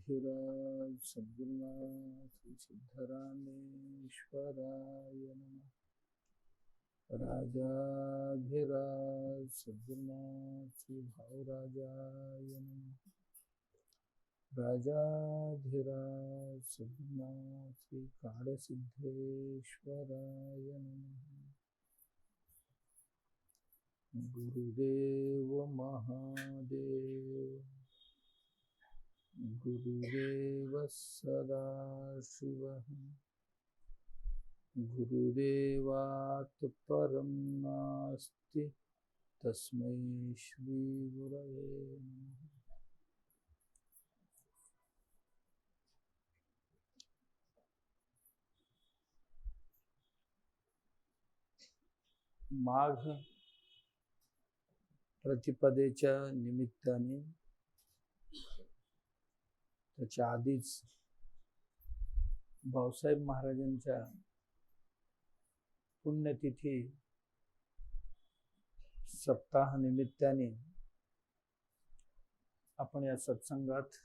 राजाधिराज सद्गुरुनाथ श्री सिद्धरामेश्वराय नमः। राजाधिराज सद्गुरुनाथ श्री भावराजाय नमः। राजाधिराज सद्गुरुनाथ श्री काळसिद्धेश्वराय नमः। गुरुदेव महादेव गुरुदेव सदाशिवः गुरुदेवात् परं नास्ति तस्मै श्री गुरवे नमः। माघ प्रतिपदेच्या निमित्ताने त्याच्या आधीच भाऊसाहेब महाराजांच्या पुण्यतिथी सप्ताह निमित्ताने आपण या सत्संगात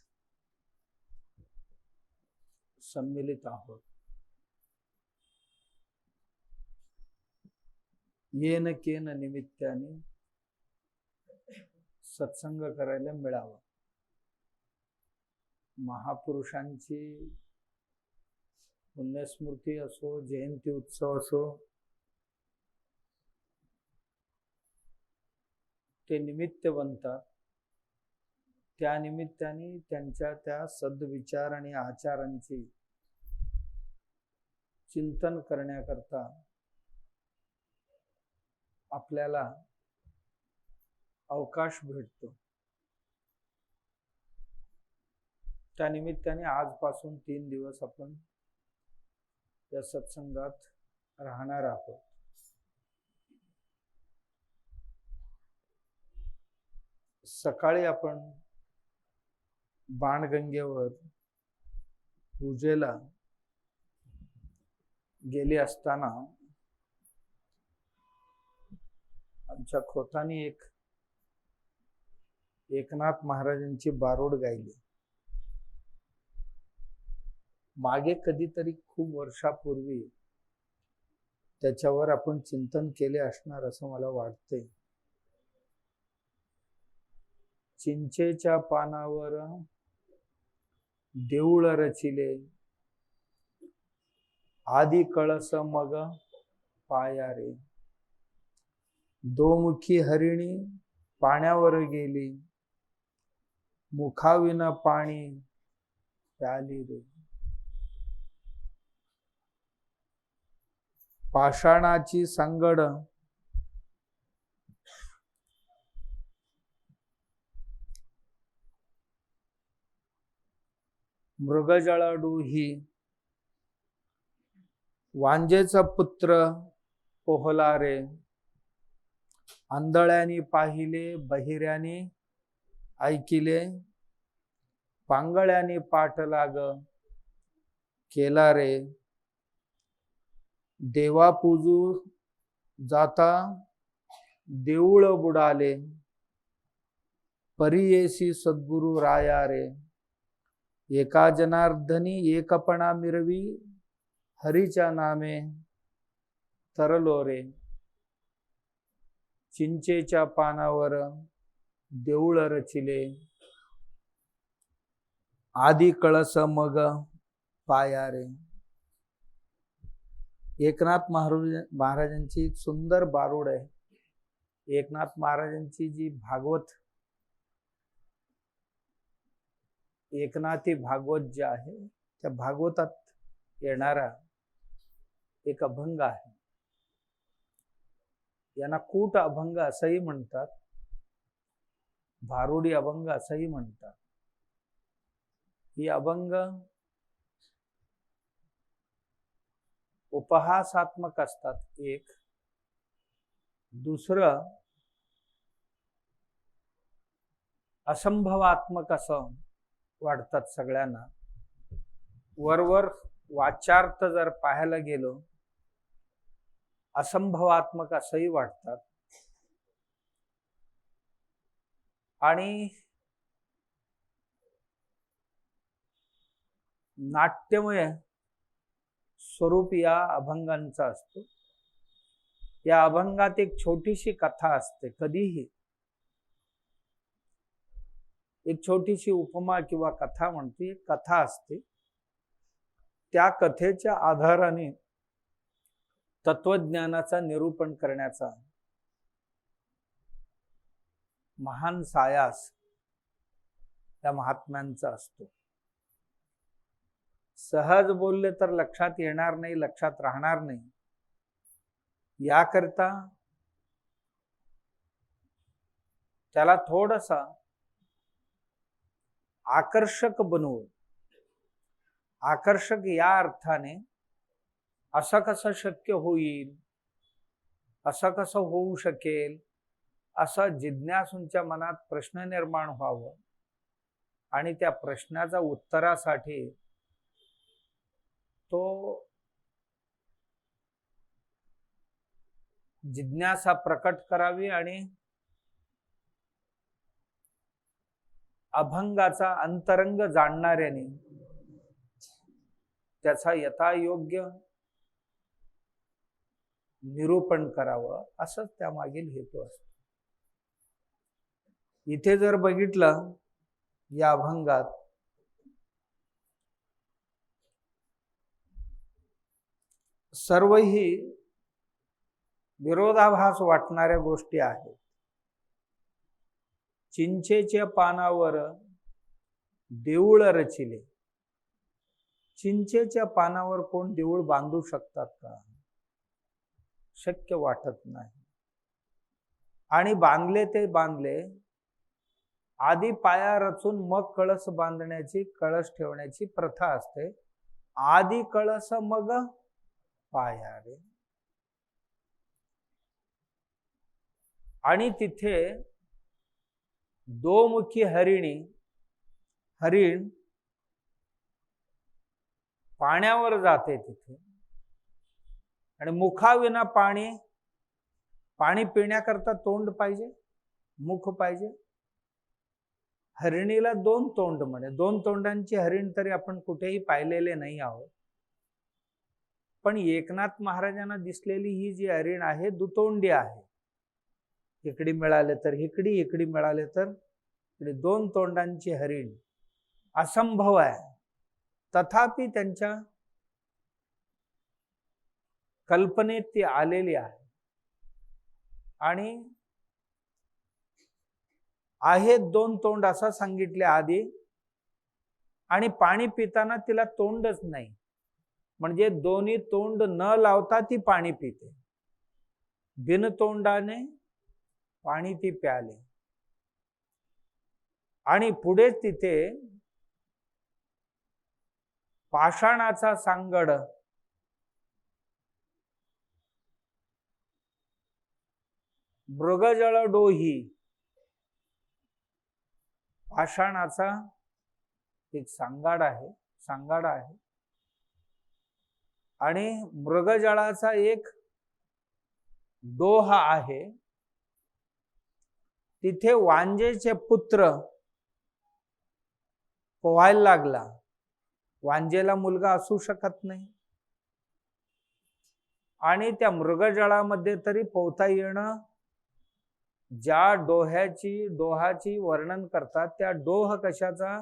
सम्मिलित आहोत। येन केन निमित्ताने सत्संग करायला मिळावा। महापुरुषांची पुण्यस्मृती असो, जयंती उत्सव असो, ते निमित्त बनतात। त्या निमित्ताने त्यांच्या त्या सद्विचार आणि आचारांची चिंतन करण्याकरता आपल्याला अवकाश भेटतो। त्या निमित्ताने आजपासून 3 दिवस आपण या सत्संगात राहणार आहोत। सकाळी आपण बाणगंगेवर पूजेला गेले असताना आमच्या खोतानी एकनाथ महाराजांची बारोड गायली। मागे कधीतरी खूप वर्षापूर्वी त्याच्यावर आपण चिंतन केले असणार असं मला वाटतंय। चिंचेच्या पानावर देऊळ रचिले, आदि कळस मग पाया रे। दोमुखी हरिणी पाण्यावर गेली, मुखाविना पाणी प्याली रे। पाषाणाची संगड मृगजळाडू ही, वांजेचा पुत्र पोहला रे। आंधळ्यानी पाहिले, बहिऱ्यानी ऐकिले, पांगळ्यानी पाठलाग केला रे। देवा पूजू जाता देऊळ बुडाले, परियेसी सद्गुरु राया रे। एका जनार्दनी एकपणा मिरवी, हरीच्या नामे तरलो रे। चिंचेच्या पानावर देऊळ रचिले, आदि कळस मग पाया रे। एकनाथ महाराजांची एक सुंदर बारोड आहे। एकनाथ महाराजांची जी भागवत, एकनाथी भागवत जे आहे, त्या भागवतात येणारा एक अभंग आहे। यांना कूट अभंग असंही म्हणतात, भारुडी अभंग असंही म्हणतात। ही अभंग उपहासात्मक असतात एक, दुसरं असंभवात्मक असं वाटतात सगळ्यांना। वरवर वाच्यार्थ जर पाहायला गेलो, असंभवात्मक असंही वाटतात। आणि नाट्यमय स्वरूप या अभंगांचा असतो. या अभंगात एक छोटीशी कथा असते. कधीही एक छोटीशी उपमा किंवा कथा म्हणते, एक कथा असते. त्या कथेच्या आधाराने तत्वज्ञानाचा निरूपण करण्याचा महान सायास त्या महात्म्यांचा असतो. सहज बोलले तर लक्षात येणार नाही, लक्षात राहणार नाही. याकरता त्याला थोडसा आकर्षक बनवून, आकर्षक या अर्थाने असं कसं शक्य होईल, असं कसं होऊ शकेल, असं जिज्ञासूंच्या मनात प्रश्न निर्माण व्हावं आणि त्या प्रश्नाच्या उत्तरासाठी तो जिज्ञासा प्रकट करावी आणि अभंगाचा अंतरंग जाणणाऱ्याने त्याचा यथायोग्य निरूपण करावं, असंच त्यामागील हेतू असतो. इथे जर बघितलं या अभंगात सर्वही विरोधाभास वाटणाऱ्या गोष्टी आहेत. चिंचेच्या पानावर देऊळ रचिले. चिंचेच्या पानावर कोण देऊळ बांधू शकतात का? शक्य वाटत नाही. आणि बांधले ते बांधले, आधी पाया रचून मग कळस बांधण्याची, कळस ठेवण्याची प्रथा असते. आधी कळस मग पाया रे. आणि तिथे दोमुखी हरिण पाण्यावर जाते तिथे, आणि मुखाविना पाणी पिण्याकरता तोंड पाहिजे, मुख पाहिजे. हरिणीला दोन तोंड म्हणे. दोन तोंडांची हरिण तरी आपण कुठेही पाहिलेले नाही आहोत. पण एकनाथ महाराजांना दिसलेली ही जी हरिण आहे दुतोंडी आहे. इकडी मिळाले तर इकडी, इकडी मिळाले तर इकडे. दोन तोंडांची हरिण असंभव आहे. तथापि त्यांच्या कल्पनेत ती आलेली आहे. आणि आहेत दोन तोंड असं सांगितले आधी. आणि पाणी पिताना तिला तोंडच नाही, म्हणजे दोन्ही तोंड न लावता ती पाणी पिते. बिन तोंडाने पाणी ती प्याले. आणि पुढे तिथे पाषाणाचा सांगड, मृगजळ डोही, पाषाणाचा एक सांगाड आहे. आणि मृगजळाचा एक डोह आहे. तिथे वांजेचे पुत्र पोहायला लागला. वांजेला मुलगा असू शकत नाही. आणि त्या मृगजळामध्ये तरी पोहता येणं, ज्या डोहाची वर्णन करतात, त्या डोह कशाचा?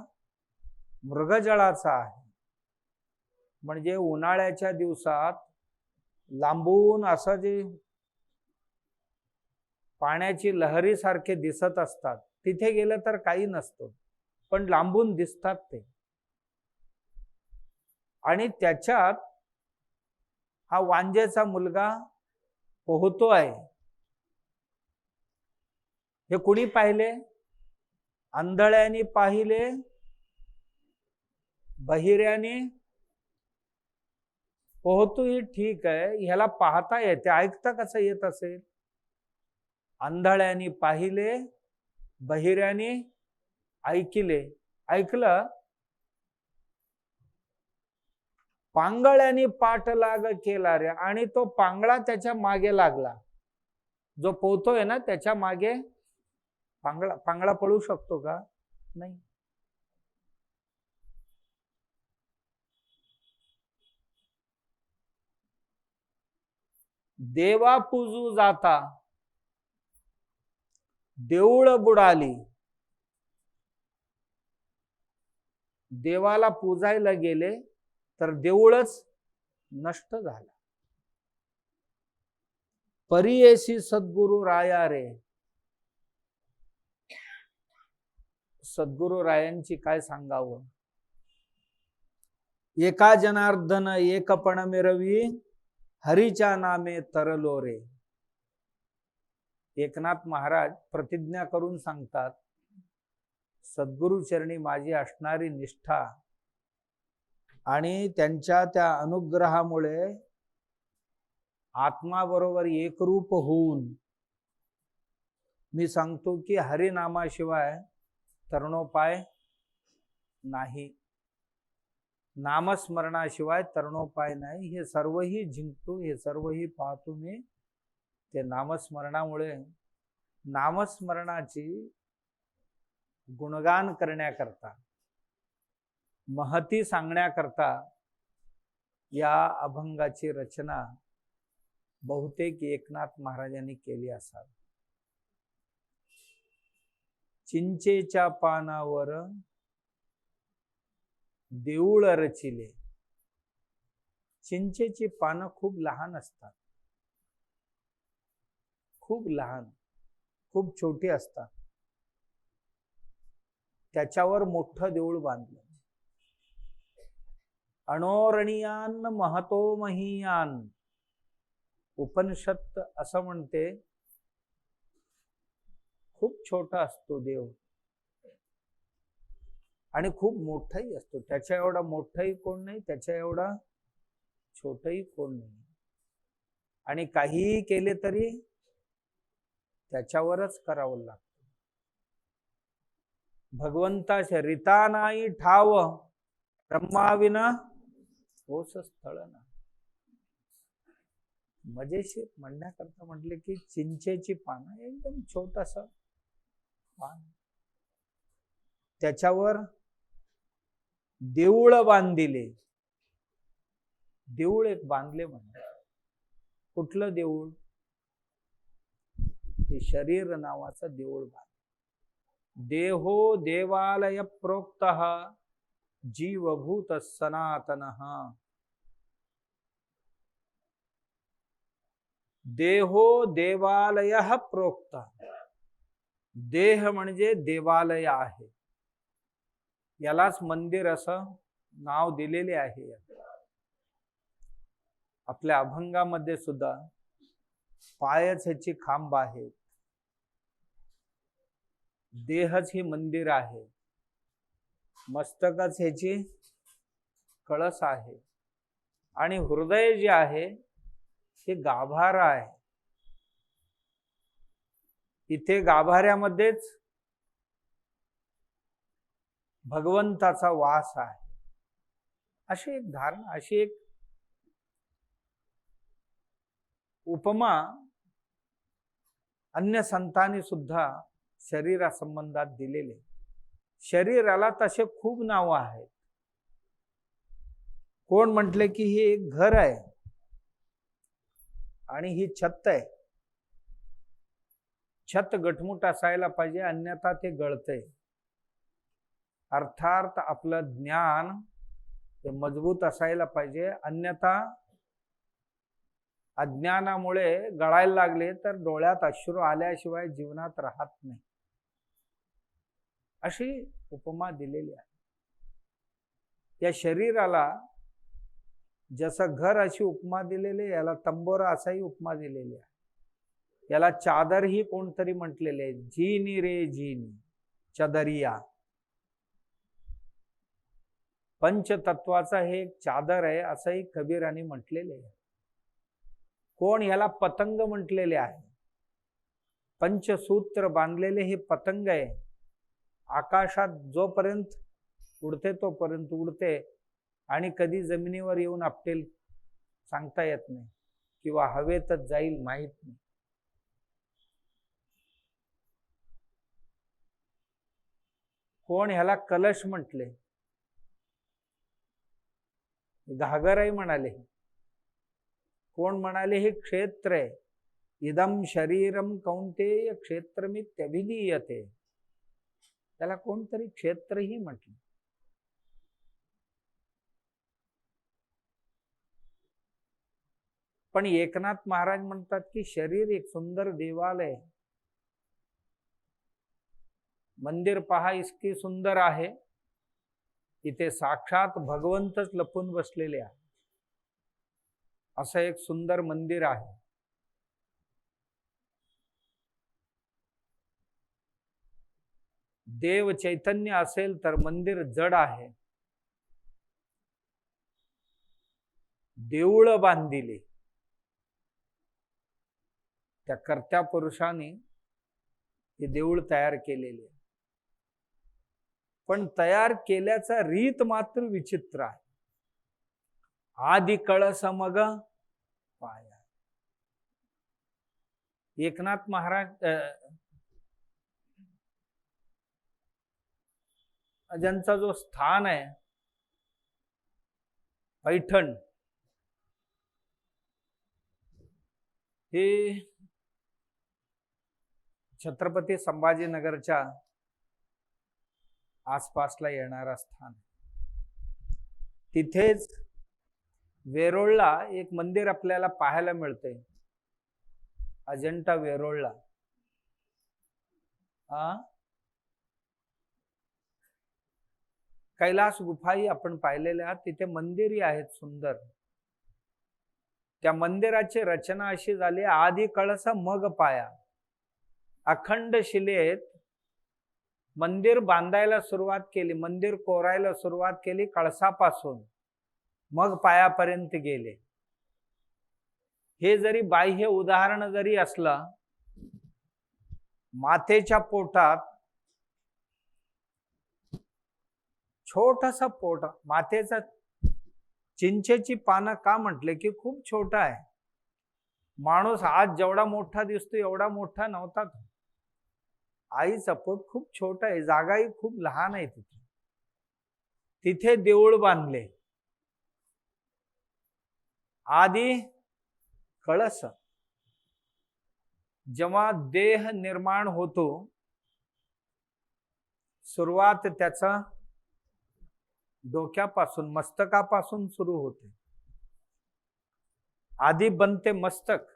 मृगजळाचा आहे. म्हणजे उन्हाळ्याच्या दिवसात लांबून असं जे पाण्याची लहरी सारखे दिसत असतात, तिथे गेलं तर काही नसतं, पण लांबून दिसतात ते. आणि त्याच्यात हा वांजेचा मुलगा पोहतो आहे. हे कुणी पाहिले? आंधळ्याने पाहिले, बहिऱ्याने. पोहतो ही ठीक आहे, ह्याला पाहता येते, ऐकता कसं येत असेल? आंधळ्याने पाहिले, बहिऱ्याने ऐकलं. पांगळ्याने पाठलाग केला रे. आणि तो पांगळा त्याच्या मागे लागला. जो पोहतोय ना त्याच्या मागे पांगळा पळू शकतो का? नाही. देवा पूजू जाता देऊळ बुडाली. देवाला पूजायला गेले तर देऊळच नष्ट झाला. परियेसी सद्गुरु राया रे. सद्गुरु रायांची काय सांगावं. एका जनार्दन एकपण मिरवी हरीच्या नामे तरलो रे. एकनाथ महाराज प्रतिज्ञा करून सांगतात, सद्गुरु चरणी माझी असणारी निष्ठा आणि त्यांच्या त्या अनुग्रहामुळे आत्माबरोबर एकरूप होऊन मी सांगतो की हरिनामाशिवाय तरणोपाय नाही, नामस्मरणाशिवाय तरणोपाय नाही. हे सर्वही जिंकतो, हे सर्वही पाहतो मी. ते नामस्मरणामुळे नामस्मरणाची गुणगान करण्याकरता, महती सांगण्याकरता या अभंगाची रचना बहुतेक एकनाथ महाराजांनी केली असावी. चिंचेच्या पानावर देऊळ रचिले. चिंचेची पानं खूप लहान असतात, खूप लहान, खूप छोटी असतात. त्याच्यावर मोठं देऊळ बांधलं. अणोरणीयान महतो महीयान. उपनिषद असं म्हणते, खूप छोटा असतो देव आणि खूप मोठाही असतो. त्याच्या एवढा मोठाही कोण नाही, त्याच्या एवढा छोटही कोण नाही. आणि काहीही केले तरी त्याच्यावरच करावं लागतं. भगवंताच्या रीता नाही ठाव, ब्रह्माविना होस स्थळ ना. मजेशीर म्हणण्याकरता म्हटले की चिंचेची पानं, एकदम छोटस पान, त्याच्यावर देऊळ बांधिले. देऊळ एक बांधले म्हणजे कुठलं देऊळ? हे शरीर नावाचं देऊळ बांधले. देहो देवालय प्रोक्त जीवभूत सनातन. देहो देवालय प्रोक्त. देह म्हणजे देवालय आहे. यालाच मंदिर असं नाव दिलेले आहे. आपल्या अभंगामध्ये सुद्धा पायच ह्याची खांब आहे, देहच ही मंदिर आहे, मस्तकच ह्याची कळस आहे आणि हृदय जे आहे हे गाभारा आहे. इथे गाभाऱ्यामध्येच भगवंताचा वास आहे. अशी एक धारणा, अशी एक उपमा अन्य संतांनी सुद्धा शरीरा संबंधात दिलेले. शरीराला तसे खूप नाव आहेत. कोण म्हटले की हे एक घर आहे आणि ही छत आहे. छत गटमुट असायला पाहिजे, अन्यथा ते गळते. अर्थात आपलं ज्ञान हे मजबूत असायला पाहिजे, अन्यथा अज्ञानामुळे गळायला लागले तर डोळ्यात अश्रू आल्याशिवाय जीवनात राहत नाही. अशी उपमा दिलेली आहे. या शरीराला जसं घर अशी उपमा दिलेली, याला तंबोरा असाही उपमा दिलेली आहे. याला चादर ही कोणतरी म्हटलेले आहे. झीनी रे झीनी चदरिया. पंचतत्वाचा हे एक चादर आहे असंही कबीरांनी म्हटलेले आहे. कोण याला पतंग म्हटलेले आहे. पंचसूत्र बांधलेले हे पतंग आहे. आकाशात जोपर्यंत उडते तोपर्यंत उडते आणि कधी जमिनीवर येऊन आपटेल सांगता येत नाही, किंवा हवेतच जाईल माहित नाही. कोण ह्याला कलश म्हटले, घागरही म्हणाले. कोण म्हणाले हे क्षेत्र आहे, इदम शरीरम कौंतेय क्षेत्रमित्यभिधीयते, त्याला कोणतरी क्षेत्रही म्हटलं. पण एकनाथ महाराज म्हणतात की शरीर एक सुंदर देवालय, मंदिर पहा इतकी सुंदर आहे, इथे साक्षात भगवंतच लपून बसलेले आहे, असं एक सुंदर मंदिर आहे. देव चैतन्य असेल तर मंदिर जड आहे. देऊळ बांधिले त्या कर्त्या पुरुषाने हे देऊळ तयार केलेले, पण तयार केल्याचा रीत मात्र विचित्र आहे. आदि कळस मग पाया. एकनाथ महाराज ज्यांचा जो स्थान आहे पैठण, हे छत्रपती संभाजीनगरच्या आसपासला येणारा स्थान. तिथेच वेरोळला एक मंदिर आपल्याला पाहायला मिळते, अजंठा वेरोळला. कैलास गुफाही आपण पाहिलेल्या आहात, तिथे मंदिरही आहेत सुंदर. त्या मंदिराची रचना अशी झाली, आदि कळस मग पाया. अखंड शिलेत मंदिर बांधायला सुरुवात केली, मंदिर कोरायला सुरुवात केली कळसापासून, मग पायापर्यंत गेले. हे जरी बाह्य उदाहरण जरी असलं, मातेच्या पोटात छोटासा पोट, मातेचा चिंचेची पानं का म्हटले की खूप छोटा आहे. माणूस आज जेवढा मोठा दिसतो एवढा मोठा नव्हता. आईचा पोट खूप छोटा आहे, जागाही खूप लहान आहे. तिथे देऊळ बांधले. आदि कळस, जेव्हा देह निर्माण होतो, सुरुवात त्याचा डोक्यापासून, मस्तकापासून सुरू होते. आधी बनते मस्तक,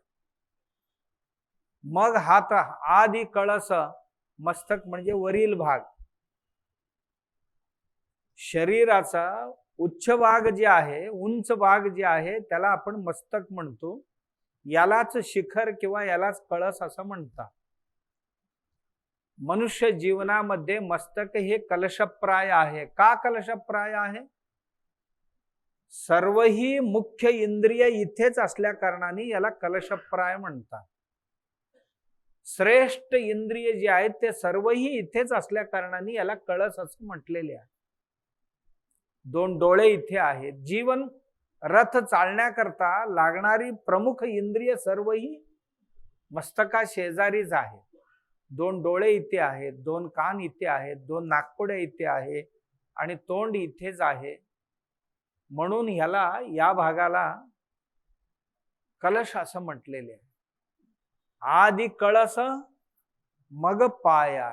मग हात. आदि कळस, मस्तक म्हणजे वरील भाग. शरीराचा उच्च भाग जे आहे, उंच भाग जे आहे, त्याला आपण मस्तक म्हणतो. यालाच शिखर किंवा यालाच कळस असं म्हणतात. मनुष्य जीवनामध्ये मस्तक हे कलशप्राय आहे. का कलशप्राय आहे? सर्वही मुख्य इंद्रिय इथेच असल्या कारणाने याला कलशप्राय म्हणतात. श्रेष्ठ इंद्रिय जे आहेत ते सर्वही इथेच असल्या कारणाने याला कळस असं म्हटलेले आहे. दोन डोळे इथे आहेत. जीवन रथ चालण्याकरता लागणारी प्रमुख इंद्रिय सर्वही मस्तका शेजारीच आहे. दोन डोळे इथे आहेत, दोन कान इथे आहेत, दोन नाकपुडे इथे आहे आणि तोंड इथेच आहे. म्हणून ह्याला, या भागाला कलश असं म्हटलेले आहे. आदि कळस मग पाया.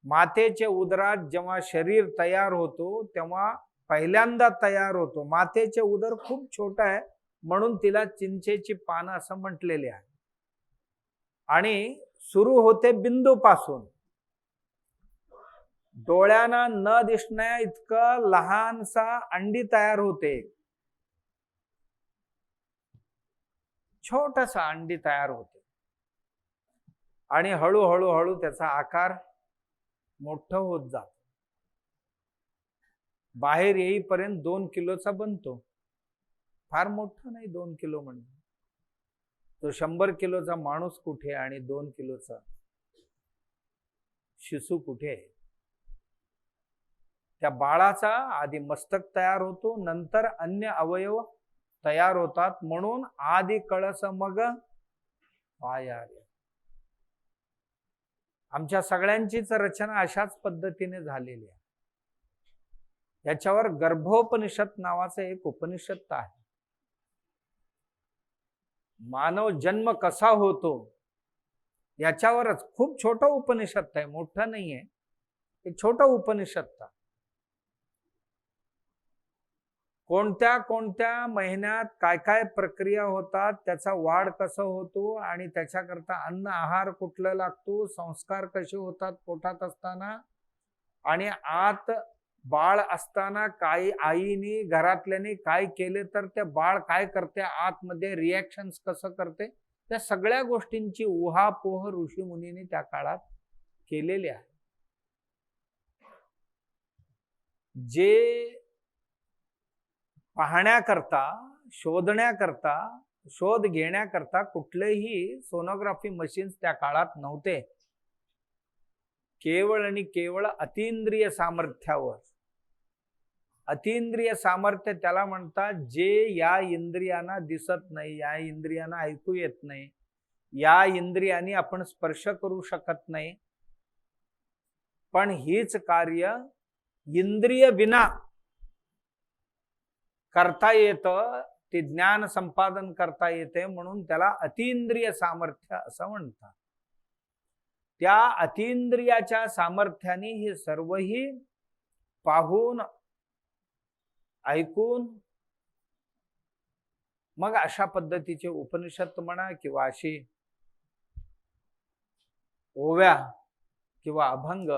मातेचे उदरात जेव्हा शरीर तयार होतो तेव्हा पहिल्यांदा तयार होतो. मातेचे उदर खूप छोटा आहे म्हणून तिला चिंचेची पानं असं म्हटलेले आहे. आणि सुरू होते बिंदू पासून. डोळ्यांना न दिसण्या इतकं लहानसा अंडी तयार होते, छोटसा अंडी तयार होते आणि हळूहळू हळू त्याचा आकार मोठं होत जातो. बाहेर येईपर्यंत 2 किलोचा बनतो. फार मोठा नाही 2 किलो म्हणजे. तो 100 किलोचा माणूस कुठे आणि 2 किलोचा शिशु कुठे? त्या बाळाचा आधी मस्तक तयार होतो, नंतर अन्य अवयव तयार होतात. म्हणून आदि कळस मग पाया. आमच्या सगळ्यांचीच रचना अशाच पद्धतीने झालेली आहे. याच्यावर गर्भोपनिषद नावाचं एक उपनिषद आहे. मानव जन्म कसा होतो याच्यावरच खूप छोटं उपनिषद आहे, मोठं नाहीये, एक छोटं उपनिषद. कोणत्या कोणत्या महिन्यात काय काय प्रक्रिया होतात, त्याचा वाढ कसं होतो आणि त्याच्याकरता अन्न आहार कुठलं लागतो, संस्कार कसे होतात पोटात असताना, आणि आत बाळ असताना काय आईने घरातल्याने काय केले तर ते बाळ काय करते, आतमध्ये रिॲक्शन्स कसं करते, त्या सगळ्या गोष्टींची उहापोह ऋषी मुनीने त्या काळात केलेली आहे. जे पाहण्याकरता, शोधण्याकरता, शोध घेण्याकरता कुठलेही सोनोग्राफी मशीन्स त्या काळात नव्हते. केवळ आणि केवळ अतींद्रिय सामर्थ्यावर. अतींद्रिय सामर्थ्य त्याला म्हणतात जे या इंद्रियांना दिसत नाही, या इंद्रियांना ऐकू येत नाही, या इंद्रियांनी आपण स्पर्श करू शकत नाही, पण हीच कार्य इंद्रिय विना करता येतं, ते ज्ञान संपादन करता येते, म्हणून त्याला अतींद्रिय सामर्थ्य असं म्हणतात. त्या अतींद्रियाच्या सामर्थ्याने हे सर्वही पाहून ऐकून मग अशा पद्धतीचे उपनिषद म्हणा किंवा अशी ओव्या किंवा अभंग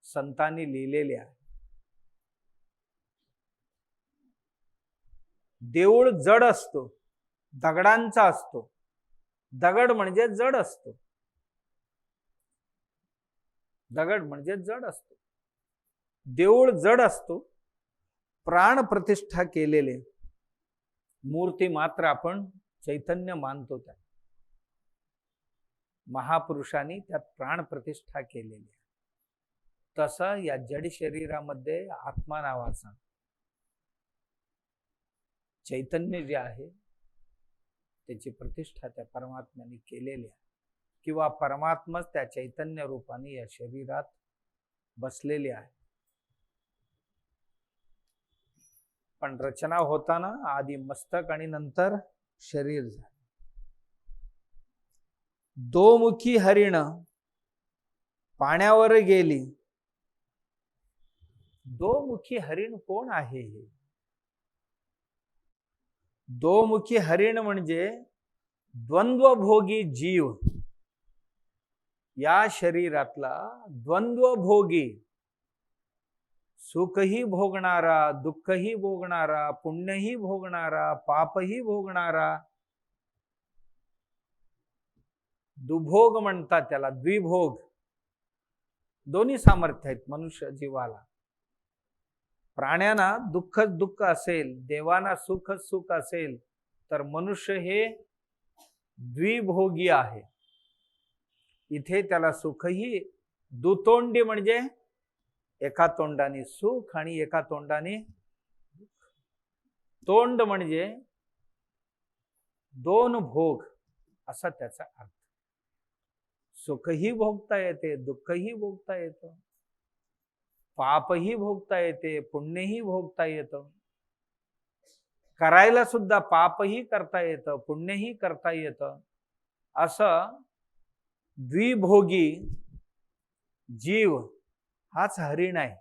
संतांनी लिहिलेले आहे. देऊळ जड असतो, दगडांचा असतो. दगड म्हणजे जड असतो, दगड म्हणजे जड असतो. देऊळ जड असतो. प्राण प्रतिष्ठा केलेले मूर्ती मात्र आपण चैतन्य मानतो. त्या महापुरुषांनी त्यात प्राण प्रतिष्ठा केलेली. तसं या जड शरीरामध्ये आत्मा नावाचा चैतन्य जे आहे त्याची प्रतिष्ठा त्या परमात्म्याने केलेली आहे, किंवा परमात्माच त्या चैतन्य रूपाने या शरीरात बसलेली आहे. पण रचना होताना आधी मस्तक आणि नंतर शरीर झाले. दोमुखी हरिण पाण्यावर गेली. दोमुखी हरिण कोण आहे हे? दोमुखी हरिण म्हणजे द्वंद्वभोगी जीव. या शरीरातला द्वंद्वभोगी, सुखही भोगणारा, दुःखही भोगणारा, पुण्यही भोगणारा, पापही भोगणारा, दुभोग म्हणतात त्याला, द्विभोग. दोन्ही सामर्थ्य आहेत मनुष्य जीवाला. प्राण्यांना दुःखच दुःख असेल, देवांना सुखच सुख असेल, तर मनुष्य हे द्विभोगी आहे. इथे त्याला सुखही दुतोंडी म्हणजे एका तोंडाने सुख आणि एका तोंडाने दुःख. तोंड म्हणजे दोन भोग असा त्याचा अर्थ. सुखही भोगता येते, दुःखही भोगता येतं, पापही भोगता येते, पुण्यही भोगता येतं. करायला सुद्धा पापही करता येतं, पुण्यही करता येतं. असं द्विभोगी जीव हाच हरिण आहे.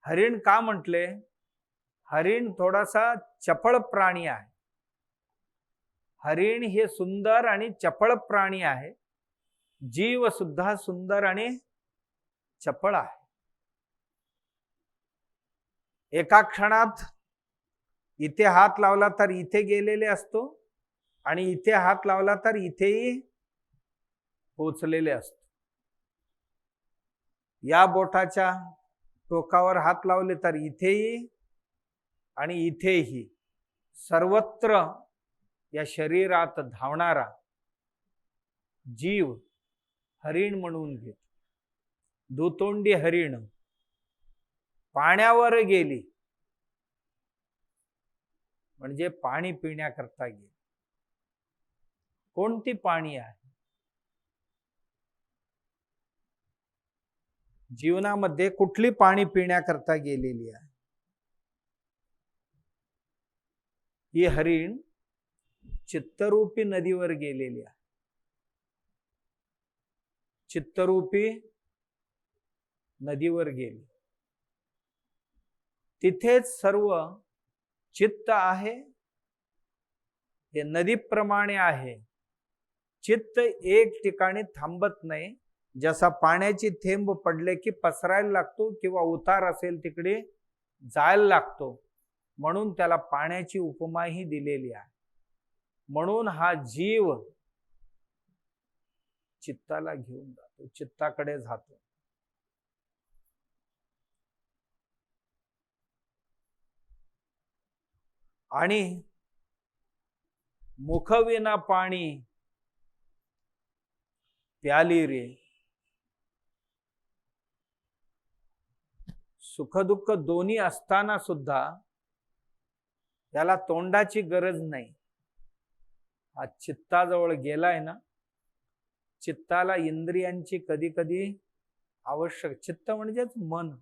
हरिण का म्हटले? हरिण थोडासा चपळ प्राणी आहे. हरिण हे सुंदर आणि चपळ प्राणी आहे. जीव सुद्धा सुंदर आणि चपळ आहे. एका क्षणात इथे हात लावला तर इथे गेलेले असतो, आणि इथे हात लावला तर इथेही पोचलेले असतो. या बोटाच्या टोकावर हात लावले तर इथेही आणि इथेही, सर्वत्र या शरीरात धावणारा जीव हरिण म्हणून घेत. दुतोंडी हरिण पाण्यावर गेली म्हणजे पाणी पिण्याकरता गेली. कोणती पाणी आहे? जीवनामध्ये कुठली पाणी पिण्याकरता गेलेली आहे? ही हरिण चित्तरूपी नदीवर गेलेली आहे. चित्तरूपी नदीवर गेली. तिथेच सर्व चित्त आहे. हे नदीप्रमाणे आहे. चित्त एक ठिकाणी थांबत नाही. जसा पाण्याची थेंब पडले की पसरायला लागतो किंवा उतार असेल तिकडे जायला लागतो, म्हणून त्याला पाण्याची उपमाही दिलेली आहे. म्हणून हा जीव चित्ताला घेऊन जातो, चित्ताकडे जातो. आणि मुखविना पाणी प्याली रे. सुखदुःख दोन्ही असताना सुद्धा त्याला तोंडाची गरज नाही. हा चित्ताजवळ गेलाय ना, चित्ताला इंद्रियांची कधी कधी आवश्यक. चित्त म्हणजेच मन.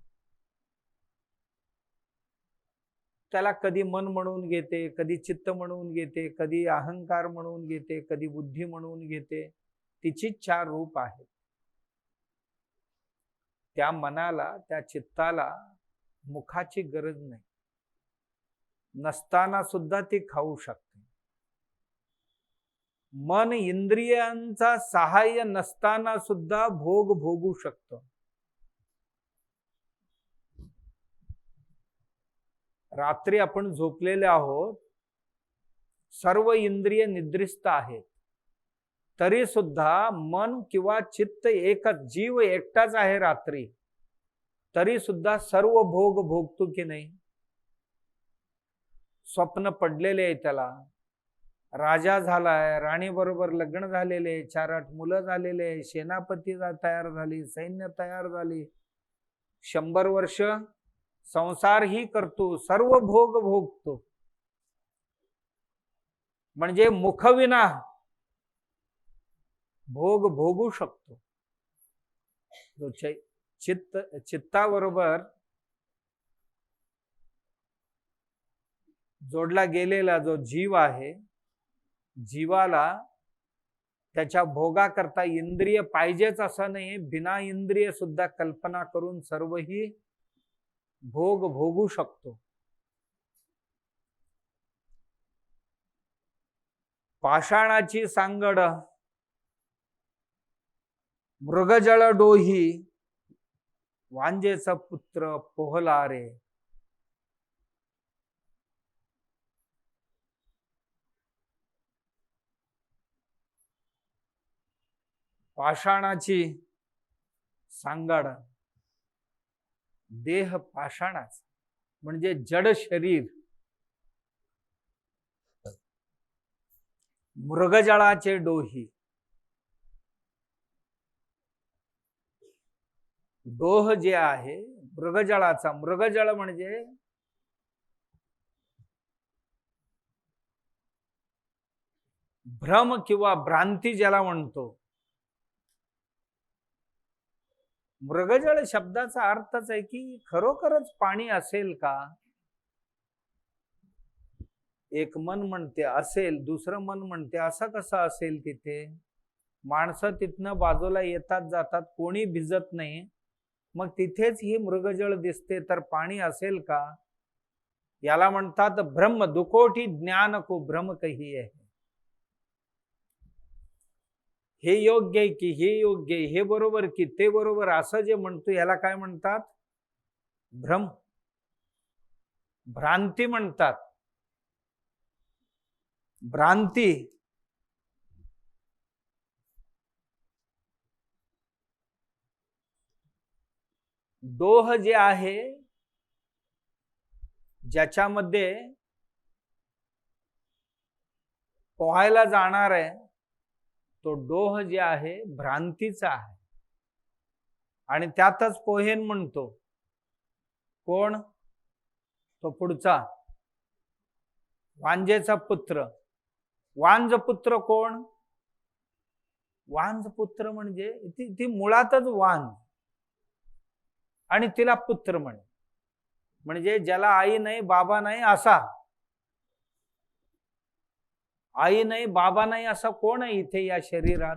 त्याला कधी मन म्हणून घेते, कधी चित्त म्हणून घेते, कधी अहंकार म्हणून घेते, कधी बुद्धी म्हणून घेते. तिची 4 रूप आहेत. त्या मनाला, त्या चित्ताला मुखाची गरज नाही. नसताना सुद्धा ती खाऊ शकते. मन इंद्रियांचा सहाय्य नसताना सुद्धा भोग भोगू शकतो. रात्री आपण झोपलेले आहोत, सर्व इंद्रिय निद्रिस्त आहेत, तरी सुद्धा मन किंवा चित्त एकच, जीव एकटाच आहे रात्री, तरी सुद्धा सर्व भोग भोगतो की नाही? स्वप्न पडलेले आहे त्याला. राजा झालाय, राणी बरोबर लग्न झालेले, 4-8 मुलं झालेले, सेनापती तयार झाली, सैन्य तयार झाली, 100 वर्ष संसार ही करतो, सर्व भोग भोगतो. म्हणजे मुखविना भोग भोगू शकतो. जो चित्ताबरोबर जोडला गेलेला जो जीव आहे, जीवाला त्याच्या भोगाकरता इंद्रिय पाहिजेच असं नाही. बिना इंद्रिय सुद्धा कल्पना करून सर्वही भोग भोगू शकतो. पाषाणाची सांगड मृगजळ डोही, वांजेचा पुत्र पोहला रे. पाषाणाची सांगड, देह पाषाणाचा म्हणजे जड शरीर. मृगजळाचे डोही, डोह जे आहे मृगजळाचा, मृगजळ म्हणजे भ्रम किंवा भ्रांती ज्याला म्हणतो. मृगजळ शब्दाचा अर्थच आहे की खरोखरच पाणी असेल का? एक मन म्हणते असेल, दुसरं मन म्हणते असं कसं असेल तिथे? माणसं तिथनं बाजूला येतात जातात, कोणी भिजत नाही, मग तिथेच ही मृगजळ दिसते, तर पाणी असेल का? याला म्हणतात ब्रह्म. दुकोटी ज्ञान को भ्रम कही आहे. हे योग्य आहे की हे योग्य आहे, हे बरोबर की ते बरोबर, असं जे म्हणतो याला काय म्हणतात? भ्रम, भ्रांती म्हणतात. भ्रांती. डोह जे आहे ज्याच्यामध्ये पोहायला जाणार आहे, तो डोह जे आहे भ्रांतीचा आहे. आणि त्यातच पोहेन म्हणतो कोण? तो पुढचा वांजेचा पुत्र. वांज पुत्र कोण? वांज पुत्र म्हणजे ती मुळातच वांज आणि तिला पुत्र म्हणजे ज्याला आई नाही बाबा नाही असा. आई नाही, बाबा नाही, असं कोण आहे इथे या शरीरात?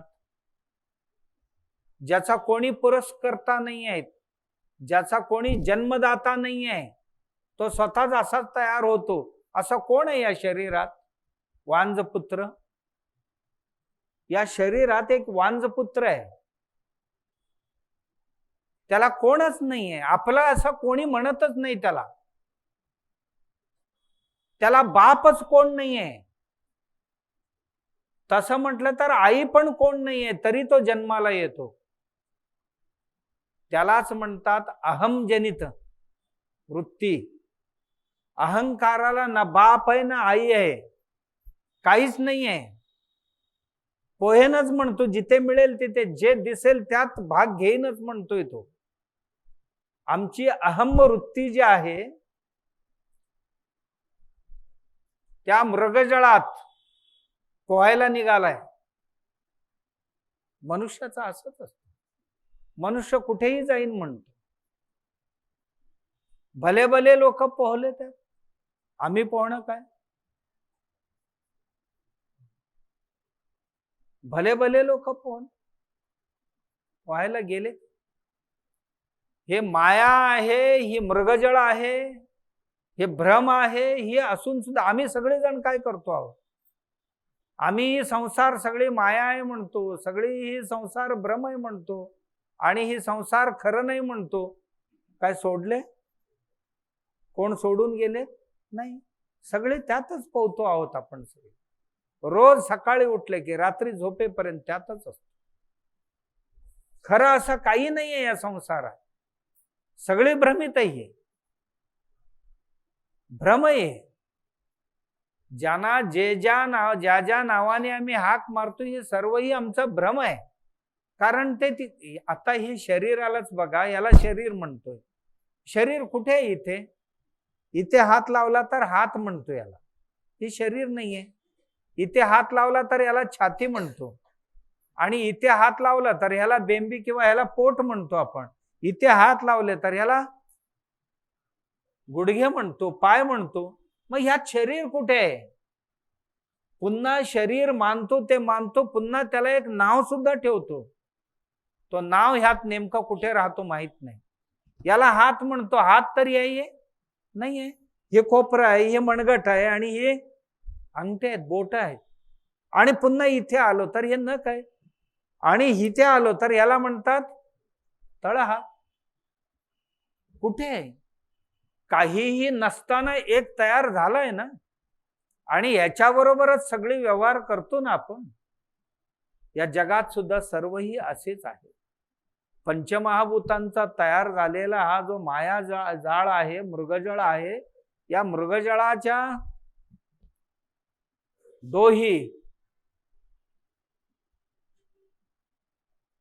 ज्याचा कोणी पुरस्कर्ता नाही आहे, ज्याचा कोणी जन्मदाता नाही आहे, तो स्वतःच असाच तयार होतो, असं कोण आहे या शरीरात? वांजपुत्र. या शरीरात एक वांजपुत्र आहे, त्याला कोणच नाहीये, आपला असं कोणी म्हणतच नाही त्याला. त्याला बापच कोण नाहीये. तसं म्हटलं तर आई पण कोण नाहीये, तरी तो जन्माला येतो. त्यालाच म्हणतात अहमजनित वृत्ती. अहंकाराला ना बाप आहे ना आई आहे, काहीच नाहीये. पोहेनच म्हणतो, जिथे मिळेल तिथे, जे दिसेल त्यात भाग घेईनच म्हणतोय तो. आमची अहम वृत्ती जी आहे त्या मृगजळात पोहायला निघालाय. मनुष्याचं असंच असतं. मनुष्य कुठेही जाईन म्हणतो. भले भले लोक पोहले त्यात, आम्ही पोहणं काय? भले भले लोक पोहायला गेले. हे माया आहे, ही मृगजळ आहे, हे भ्रम आहे, ही असून सुद्धा आम्ही सगळेजण काय करतो आहोत? आम्ही संसार सगळी माया आहे म्हणतो, सगळी ही संसार भ्रम आहे म्हणतो, आणि ही संसार खरं नाही म्हणतो. काय सोडले? कोण सोडून गेले? नाही, सगळे त्यातच पोहतो आहोत आपण सगळे. रोज सकाळी उठले की रात्री झोपेपर्यंत त्यातच असतो. खरं असं काही नाहीये या संसारात, सगळे भ्रमित आहे, भ्रम आहे. ज्यांना ज्या ज्या नावाने आम्ही हाक मारतो, हे सर्वही आमचा भ्रम आहे. कारण ते आता हे शरीरालाच बघा, याला शरीर म्हणतोय. शरीर कुठे आहे? इथे. इथे हात लावला तर हात म्हणतो याला, हे शरीर नाहीये. इथे हात लावला तर याला छाती म्हणतो, आणि इथे हात लावला तर ह्याला बेंबी किंवा ह्याला पोट म्हणतो आपण. इथे हात लावले तर ह्याला गुडघे म्हणतो, पाय म्हणतो. मग ह्यात शरीर कुठे आहे? पुन्हा शरीर मानतो ते मानतो, पुन्हा त्याला एक नाव सुद्धा ठेवतो. तो नाव ह्यात नेमका कुठे राहतो माहित नाही. याला हात म्हणतो, हात तरी आहे नाहीये. हे कोपरा आहे, हे मनगट आहे, आणि हे अंगठे आहेत, बोट आहेत. आणि पुन्हा इथे आलो तर हे नख आहे, आणि इथे आलो तर याला म्हणतात तळहात. कुठे आहे? काहीही नसताना एक तयार झालाय ना, आणि याच्याबरोबरच सगळे व्यवहार करतो ना आपण. या जगात सुद्धा सर्वही असेच आहे. पंचमहाभूतांचा तयार झालेला हा जो माया जाळ आहे, मृगजळ आहे, या मृगजळाच्या दोही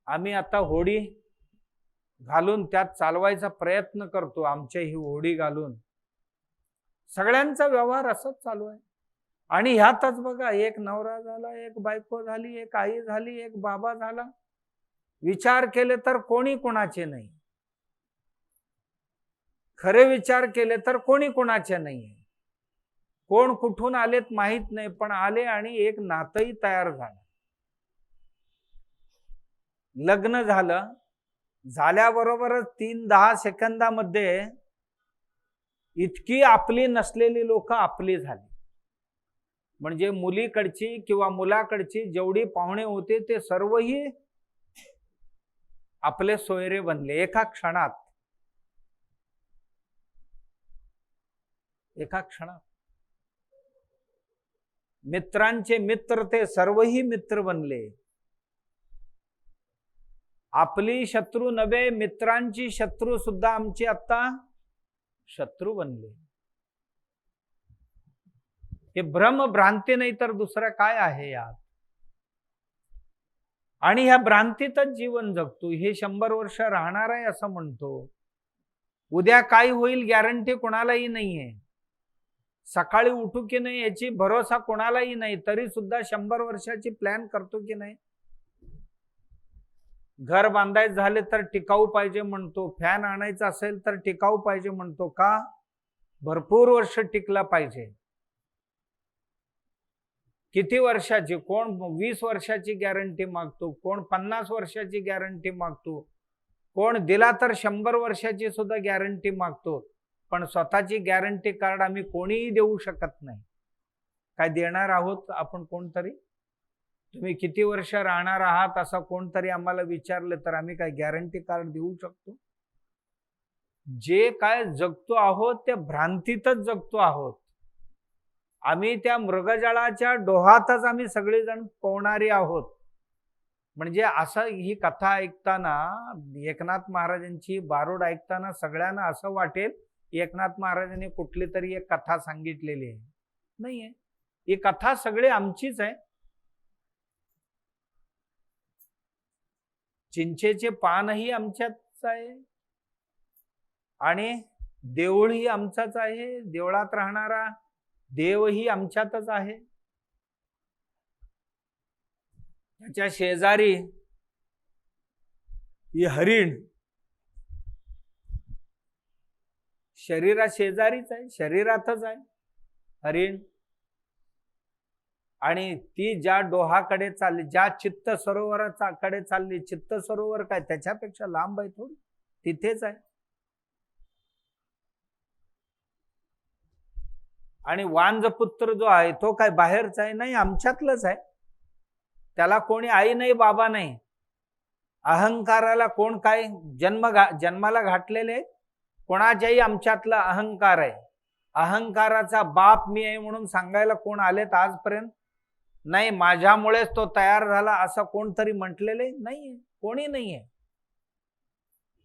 आम्ही आता होडी घालून त्यात चालवायचा प्रयत्न करतो. आमच्या ही होडी घालून सगळ्यांचा व्यवहार असाच चालू आहे. आणि ह्यातच बघा, एक नवरा झाला, एक बायको झाली, एक आई झाली, एक बाबा झाला. विचार केले तर कोणी कोणाचे नाही, खरे विचार केले तर कोणी कोणाचे नाही. कोण कुठून आलेत माहित नाही, पण आले आणि एक नातंही तयार झालं. लग्न झालं, झाल्याबरोबरच 3-10 सेकंदामध्ये इतकी आपली नसलेली लोक आपली झाली. म्हणजे मुलीकडची किंवा मुलाकडची जेवढी पाहुणे होते ते सर्वही आपले सोयरे बनले एका क्षणात. एका क्षणात मित्रांचे मित्र ते सर्वही मित्र बनले. आपली शत्रू नव्हे, मित्रांची शत्रू सुद्धा आमची आता शत्रू बनले. हे भ्रम भ्रांती नाही तर दुसरं काय आहे यात? आणि ह्या भ्रांतीतच जीवन जगतो. हे 100 वर्ष राहणार आहे असं म्हणतो. उद्या काय होईल गॅरंटी कोणालाही नाहीये. सकाळी उठू की नाही याची भरोसा कोणालाही नाही, तरी सुद्धा 100 वर्षाची प्लॅन करतो की नाही. घर बांधायचे झाले तर टिकाऊ पाहिजे म्हणतो, फॅन आणायचा असेल तर टिकाऊ पाहिजे म्हणतो. का? भरपूर वर्ष टिकला पाहिजे. किती वर्षाची, कोण 20 वर्षाची गॅरंटी मागतो, कोण 50 वर्षाची गॅरंटी मागतो, कोण दिला तर 100 वर्षाची सुद्धा गॅरंटी मागतो. पण स्वतःची गॅरंटी कार्ड आम्ही कोणीही देऊ शकत नाही. काय देणार आहोत आपण कोणतरी? तुम्ही किती वर्ष राहणार आहात असं कोणतरी आम्हाला विचारलं तर आम्ही काय गॅरंटी कार्ड देऊ शकतो? जे काय जगतो आहोत त्या भ्रांतीतच जगतो आहोत. आम्ही त्या मृगजळाच्या डोहातच आम्ही सगळेजण पोहणारे आहोत. म्हणजे असं ही कथा ऐकताना, एकनाथ महाराजांची बारूड ऐकताना सगळ्यांना असं वाटेल एकनाथ महाराजांनी कुठली तरी एक कथा सांगितलेली आहे. नाहीये, ही कथा सगळी आमचीच आहे. चिंचेचे पानही आमच्याच आहे आणि देऊळही आमचाच आहे. देवळात राहणारा देवही आमच्यातच आहे. त्याच्या शेजारी ही हरिण शरीरा शेजारीच आहे, शरीरातच आहे हरिण. आणि ती ज्या डोहाकडे चालली, ज्या चित्त सरोवराकडे चालली, चित्त सरोवर काय त्याच्यापेक्षा लांब आहे थोडी, तिथेच आहे. आणि वांजपुत्र जो आहे तो काय बाहेरचा आहे? नाही, आमच्यातलंच आहे. त्याला कोणी आई नाही, बाबा नाही. अहंकाराला कोण काय जन्माला घातलेले? कोणाच्याही आमच्यातला अहंकार आहे. अहंकाराचा बाप मी आहे म्हणून सांगायला कोण आलेत आजपर्यंत? नाही. माझ्यामुळेच तो तयार झाला असं कोणतरी म्हटलेले नाहीये, कोणी नाहीये.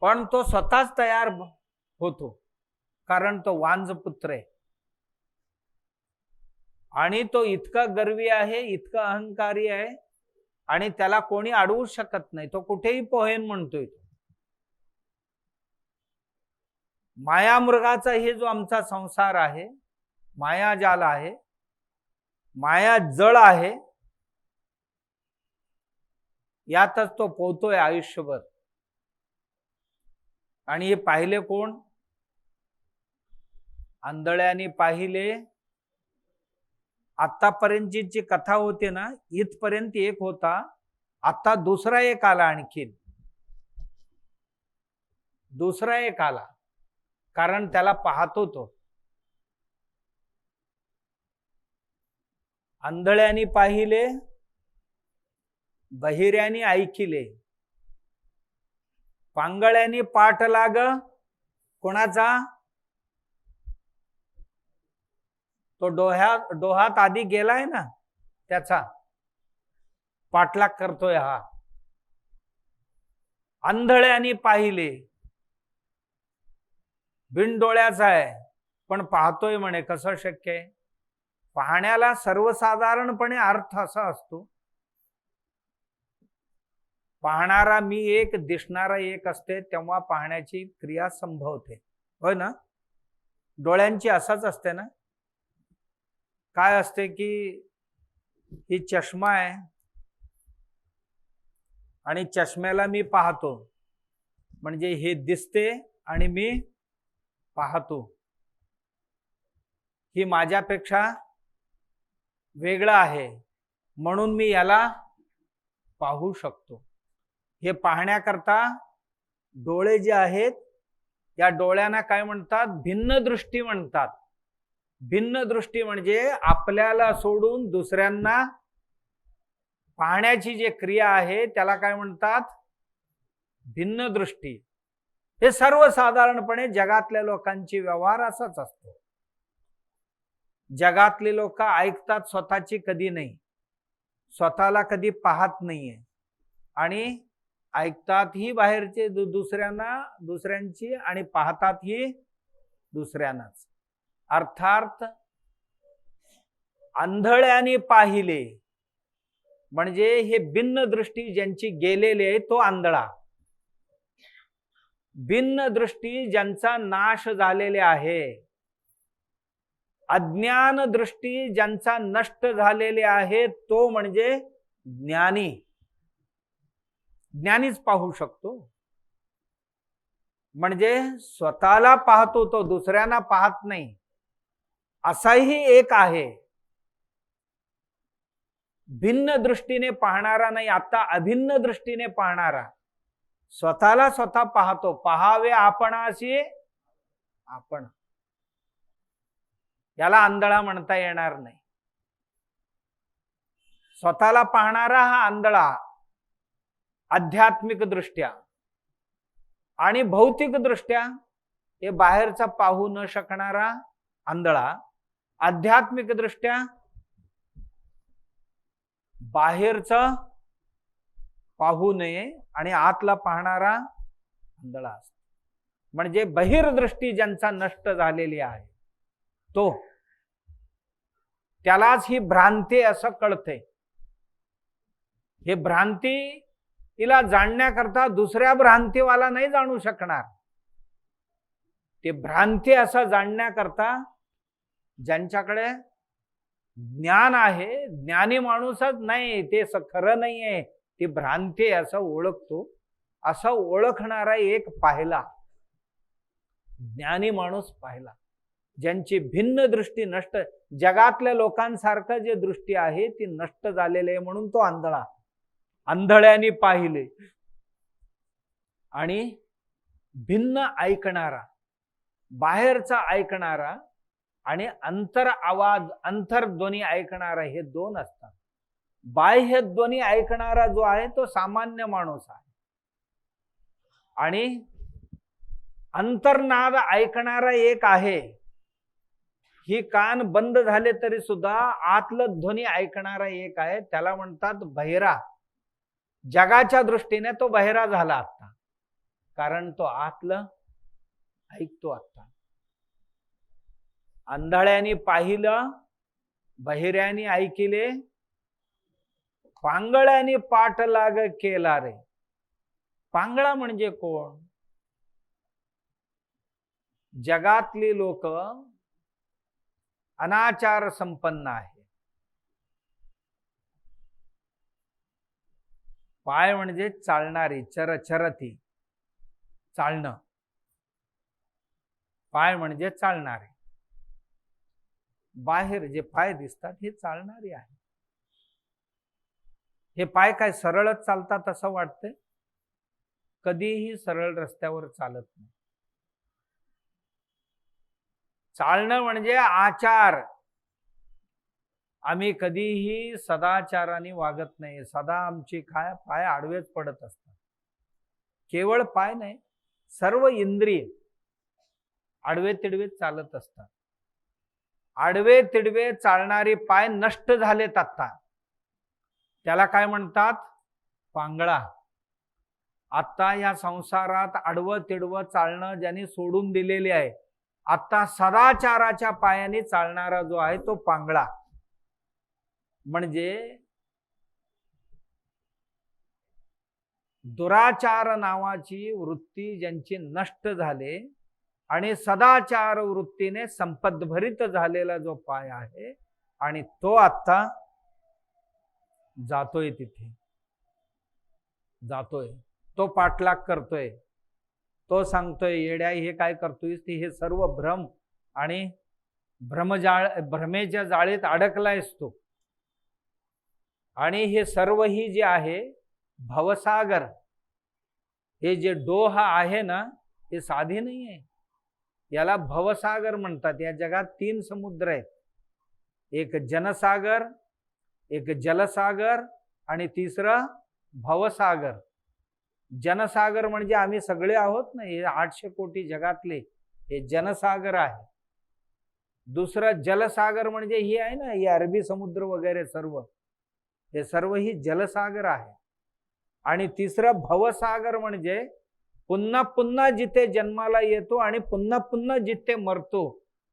पण तो स्वतःच तयार होतो, कारण तो वांजपुत्र आहे. आणि तो इतका गर्वी आहे, इतका अहंकारी आहे आणि त्याला कोणी अडवू शकत नाही. तो कुठेही पोहेन म्हणतोय. मायामृगाचा हे जो आमचा संसार आहे, मायाजाल आहे, माया जळ आहे, यातच तो पोहतोय आयुष्यभर. आणि हे पाहिले कोण? आंधळ्याने पाहिले. आतापर्यंतची जी कथा होते ना, इथपर्यंत एक होता, आता दुसरा एक आला. आणखीन दुसरा एक आला, कारण त्याला पाहतो तो. आंधळ्यानी पाहिले, बहिऱ्यानी ऐकिले, पांगळ्यानी पाठ लाग. कोणाचा? तो डोहात आधी गेलाय ना, त्याचा पाठलाग करतोय हा. आंधळ्यानी पाहिले, बिनडोळ्याचा आहे पण पाहतोय म्हणे. कसं शक्य आहे? पाहण्याला सर्वसाधारणपणे अर्थ असा असतो, पाहणारा मी एक, दिसणारा एक असते, तेव्हा पाहण्याची क्रिया संभवते. होय ना? डोळ्यांची असंच असते ना. काय असते की ही चष्मा आहे आणि चष्म्याला मी पाहतो, म्हणजे हे दिसते आणि मी पाहतो. ही माझ्यापेक्षा वेगळं आहे म्हणून मी याला पाहू शकतो. हे पाहण्याकरता डोळे जे आहेत, या डोळ्यांना काय म्हणतात? भिन्न दृष्टी म्हणतात. भिन्न दृष्टी म्हणजे आपल्याला सोडून दुसऱ्यांना पाहण्याची जी क्रिया आहे त्याला काय म्हणतात? भिन्न दृष्टी. हे सर्वसाधारणपणे जगातल्या लोकांची व्यवहार असाच असतो. जगातले लोक ऐकतात स्वतःची कधी नाही, स्वतःला कधी पाहत नाहीये, आणि ऐकतात ही बाहेरचे दुसऱ्यांची आणि पाहतात ही दुसऱ्यांनाच. अर्थात आंधळ्याने पाहिले म्हणजे हे भिन्न दृष्टी ज्यांची गेलेली आहे तो आंधळा. भिन्न दृष्टी ज्यांचा नाश झालेले आहे, अज्ञान दृष्टी ज्यांचा नष्ट झालेले आहे, तो म्हणजे ज्ञानी. ज्ञानीच पाहू शकतो. म्हणजे स्वतःला पाहतो तो, दुसऱ्यांना पाहत नाही, असाही एक आहे. भिन्न दृष्टीने पाहणारा नाही, आता अभिन्न दृष्टीने पाहणारा, स्वतःला स्वतः पाहतो. पहावे आपणाशी आपण, याला आंधळा म्हणता येणार नाही. स्वतःला पाहणारा हा आंधळा आध्यात्मिक दृष्ट्या, आणि भौतिक दृष्ट्या हे बाहेरचा पाहू न शकणारा आंधळा, आध्यात्मिक दृष्ट्या बाहेरचं पाहू नये आणि आतला पाहणारा आंधळा असतो. म्हणजे बहिर्दृष्टी ज्यांचा नष्ट झालेली आहे तो, त्यालाच ही भ्रांती असं कळते. हे भ्रांती तिला जाणण्याकरता दुसऱ्या भ्रांतीवाला नाही जाणू शकणार. ते भ्रांती असं जाणण्याकरता ज्यांच्याकडे ज्ञान आहे, ज्ञानी माणूसच नाही, ते खरं नाहीये, ती भ्रांती असं ओळखतो. असं ओळखणारा एक पाहिला, ज्ञानी माणूस पाहिला, ज्यांची भिन्न दृष्टी नष्ट, जगातल्या लोकांसारखं जे दृष्टी आहे ती नष्ट झालेली आहे, म्हणून तो आंधळा. आंधळ्यांनी पाहिले. आणि भिन्न ऐकणारा, बाहेरचा ऐकणारा आणि अंतर आवाज, अंतर्ध्वनी ऐकणारा, हे दोन असतात. बाह्य ध्वनी ऐकणारा जो आहे तो सामान्य माणूस आहे, आणि अंतर्नाद ऐकणारा एक आहे. ही कान बंद झाले तरी सुद्धा आतलं ध्वनी ऐकणारा एक आहे, त्याला म्हणतात बहिरा. जगाच्या दृष्टीने तो बहिरा झाला आता, कारण तो आतलं ऐकतो. आता आंधळ्यांनी पाहिलं, बहिऱ्यांनी ऐकिले, पांगळ्यांनी पाठ लाग केला रे. पांगळा म्हणजे कोण? जगातली लोक अनाचार संपन्न आहे. पाय म्हणजे चालणारी, चरती, चालणं. पाय म्हणजे चालणारे. बाहेर जे पाय दिसतात हे चालणारी आहे. हे पाय काय सरळच चालतात असं वाटतंय? कधीही सरळ रस्त्यावर चालत नाही. चालणं म्हणजे आचार. आम्ही कधीही सदाचाराने वागत नाही. सदा आमची पाय आडवेच पडत असतात. केवळ पाय नाही, सर्व इंद्रिय आडवे तिडवे चालत असतात. आडवे तिडवे चालणारे पाय नष्ट झालेत आता. त्याला काय म्हणतात? पांगळा. आता या संसारात आडवं तिडवं चालणं ज्यांनी सोडून दिलेले आहे, आता सदाचाराच्या पायाने चालणारा जो आहे तो पांगळा. म्हणजे दुराचार नावाची वृत्ती ज्यांची नष्ट झाले आणि सदाचार वृत्तीने संपदभरित झालेला जो पाय आहे, आणि तो आता जातोय, तिथे जातोय, तो पाठलाग करतोय, तो सांगतोय येड्या हे काय करतोय, हे सर्व भ्रम आणि भ्रमेच्या जाळीत अडकलायस तो. आणि हे सर्व ही जे आहे भवसागर, हे जे डोह आहे ना, हे साधे नाही आहे. याला भवसागर म्हणतात. या जगात 3 समुद्र आहेत. एक जनसागर, एक जलसागर आणि तिसरं भवसागर. जनसागर म्हणजे आम्ही सगळे आहोत ना, हे 800 कोटी जगातले, हे जनसागर आहे. दुसरं जलसागर म्हणजे ही आहे ना, हे अरबी समुद्र वगैरे सर्व, हे सर्व ही जलसागर आहे. आणि तिसरं भवसागर म्हणजे पुन्हा पुन्हा जिथे जन्माला येतो आणि पुन्हा पुन्हा जिथे मरतो,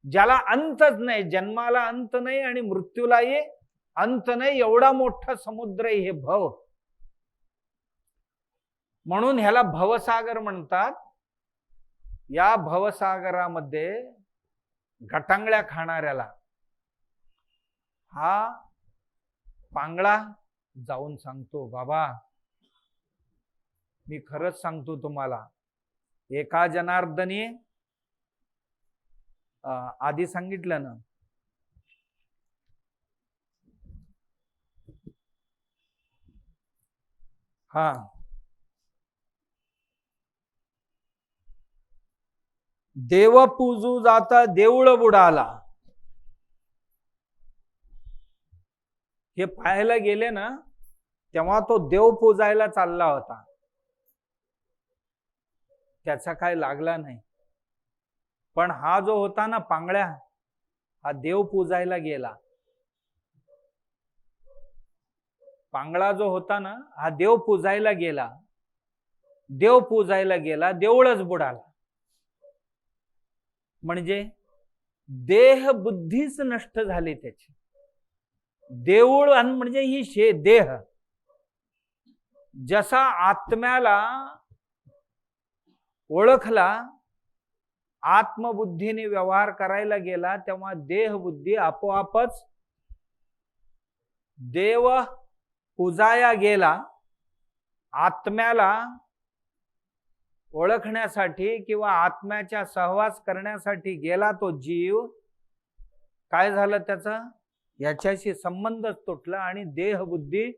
ज्याला अंतच नाही, जन्माला अंत नाही आणि मृत्यूलाही अंत नाही, एवढा मोठा समुद्र आहे हे भव. म्हणून ह्याला भवसागर म्हणतात. या भवसागरामध्ये गटांगळ्या खाणाऱ्याला हा पांगळा जाऊन सांगतो, बाबा मी खरंच सांगतो तुम्हाला, एका जनार्दनी आधी सांगितलं ना, हा, देव पूजू जाता देऊळ बुडाला, हे पाहायला गेले ना तेव्हा तो देव पूजायला चालला होता, त्याचा काय लागला नाही. पण हा जो होता ना पांगळ्या, हा देव पूजायला गेला. पांगळा जो होता ना हा देव पूजायला गेला, देव पूजायला गेला, देऊळच बुडाला. म्हणजे देह बुद्धीच नष्ट झाली त्याची. देऊळ म्हणजे ही देह, जसा आत्म्याला ओळखला, आत्मबुद्धीने व्यवहार करायला गेला, तेव्हा देह बुद्धी आपोआपच देव पूजाया गेला. आत्म्याला ओळखण्यासाठी किंवा आत्म्याच्या सहवास करण्यासाठी गेला तो जीव, काय झालं त्याचा, याच्याशी संबंधच तुटला आणि देह बुद्धी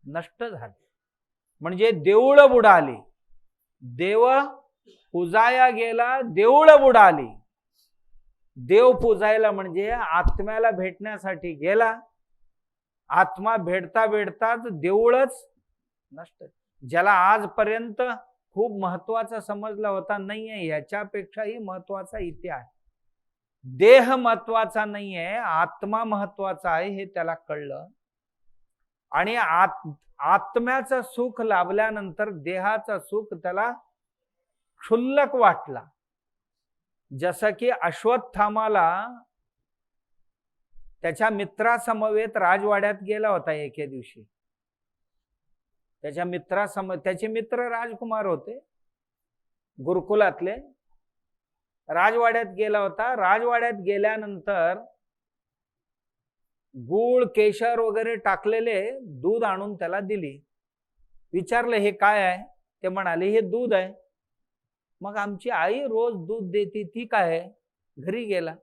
नष्ट झाली. म्हणजे देऊळ बुडाली, देव पूजाया गेला, देऊळ बुडाली. देव पूजायला म्हणजे आत्म्याला भेटण्यासाठी गेला, आत्मा भेटता भेटताच देऊळच नष्ट. ज्याला आजपर्यंत खूप महत्वाचा समजला होता, नाहीये, याच्यापेक्षाही महत्वाचा इथे आहे. देह महत्वाचा नाहीये, आत्मा महत्वाचा आहे, हे त्याला कळलं. आणि आत्म्याचं सुख लाभल्यानंतर देहाचं सुख त्याला क्षुल्लक वाटला. जसं की अश्वत्थामाला त्याच्या मित्रासमवेत राजवाड्यात गेला होता एके दिवशी. त्याचे मित्र राजकुमार होते गुरुकुलातले. राजवाड्यात गेला होता. राजवाड्यात गेल्यानंतर गूळ केशर वगैरे टाकलेले दूध आणून त्याला दिली. विचारलं हे काय आहे, ते म्हणाले हे दूध आहे. मग आमची आई रोज दूध देते, ती काय आहे. घरी गेला,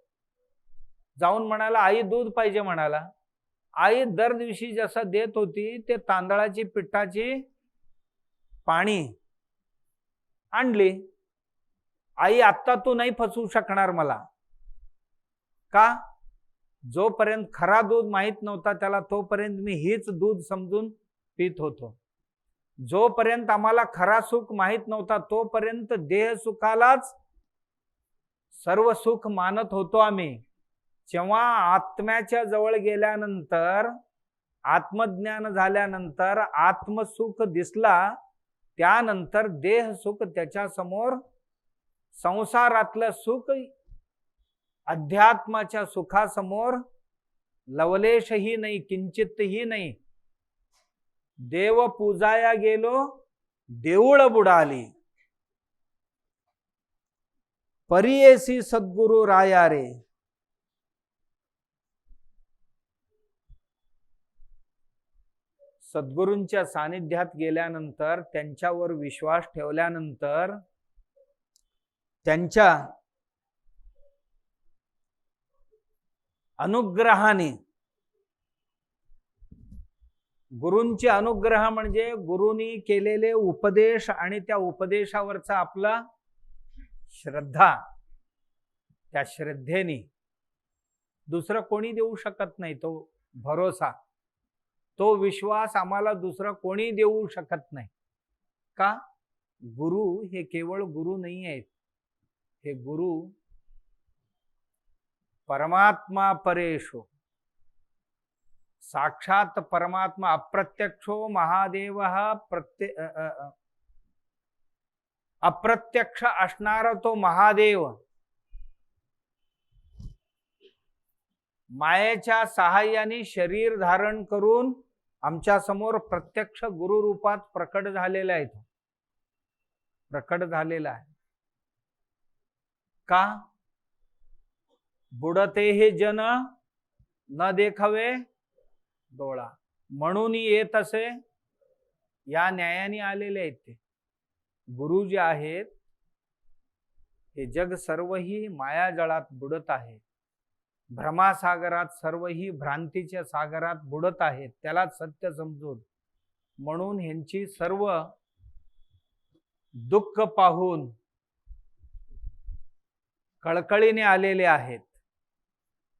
जाऊन म्हणाला आई दूध पाहिजे म्हणाला. आई दर दिवशी जसं देत होती ते तांदळाची पिठाची पाणी आणली. आई आत्ता तू नाही फसवू शकणार मला, का, जोपर्यंत खरा दूध माहित नव्हता त्याला तोपर्यंत मी हीच दूध समजून पित होतो. जोपर्यंत आम्हाला खरा सुख माहित नव्हता तोपर्यंत देह सुखालाच सर्व सुख मानत होतो आम्ही. जेव्हा आत्म्याच्या जवळ गेल्यानंतर, आत्मज्ञान झाल्यानंतर आत्मसुख दिसला, त्यानंतर देह सुख त्याच्या समोर, संसारातलं सुख अध्यात्माच्या सुखासमोर लवलेशही नाही, किंचितही नाही. देव पूजाया गेलो, देऊळ बुडाली. परियेसी सद्गुरु राया रे. सद्गुरूंच्या सानिध्यात गेल्यानंतर, त्यांच्यावर विश्वास ठेवल्यानंतर, त्यांच्या अनुग्रहाने, गुरूंचे अनुग्रह म्हणजे गुरूंनी केलेले उपदेश आणि त्या उपदेशावरचा आपला श्रद्धा, त्या श्रद्धेने दुसरं कोणी देऊ शकत नाही. तो भरोसा, तो विश्वास आम्हाला दुसरं कोणी देऊ शकत नाही. का, गुरु हे केवळ गुरु नाही आहेत. हे गुरु परमात्मा परेशो, साक्षात परमात्मा, अप्रत्यक्षो महादेव, अप्रत्यक्ष असणारा तो महादेव मायेच्या सहाय्याने शरीर धारण करून आमच्या समोर प्रत्यक्ष गुरु रूपात प्रकट झालेला आहे. तो प्रकट झालेला आहे. का, बुडते हे जन न देखावे डोळा, म्हणून येत असे या न्यायाने आलेले आहेत. ते गुरु जे आहेत हे जग सर्वही मायाजळात बुडत आहे, भ्रमासागरात सर्वही भ्रांतीच्या सागरात बुडत आहेत. त्याला सत्य समजून म्हणून ह्यांची सर्व दुःख पाहून कळकळीने आलेले आहेत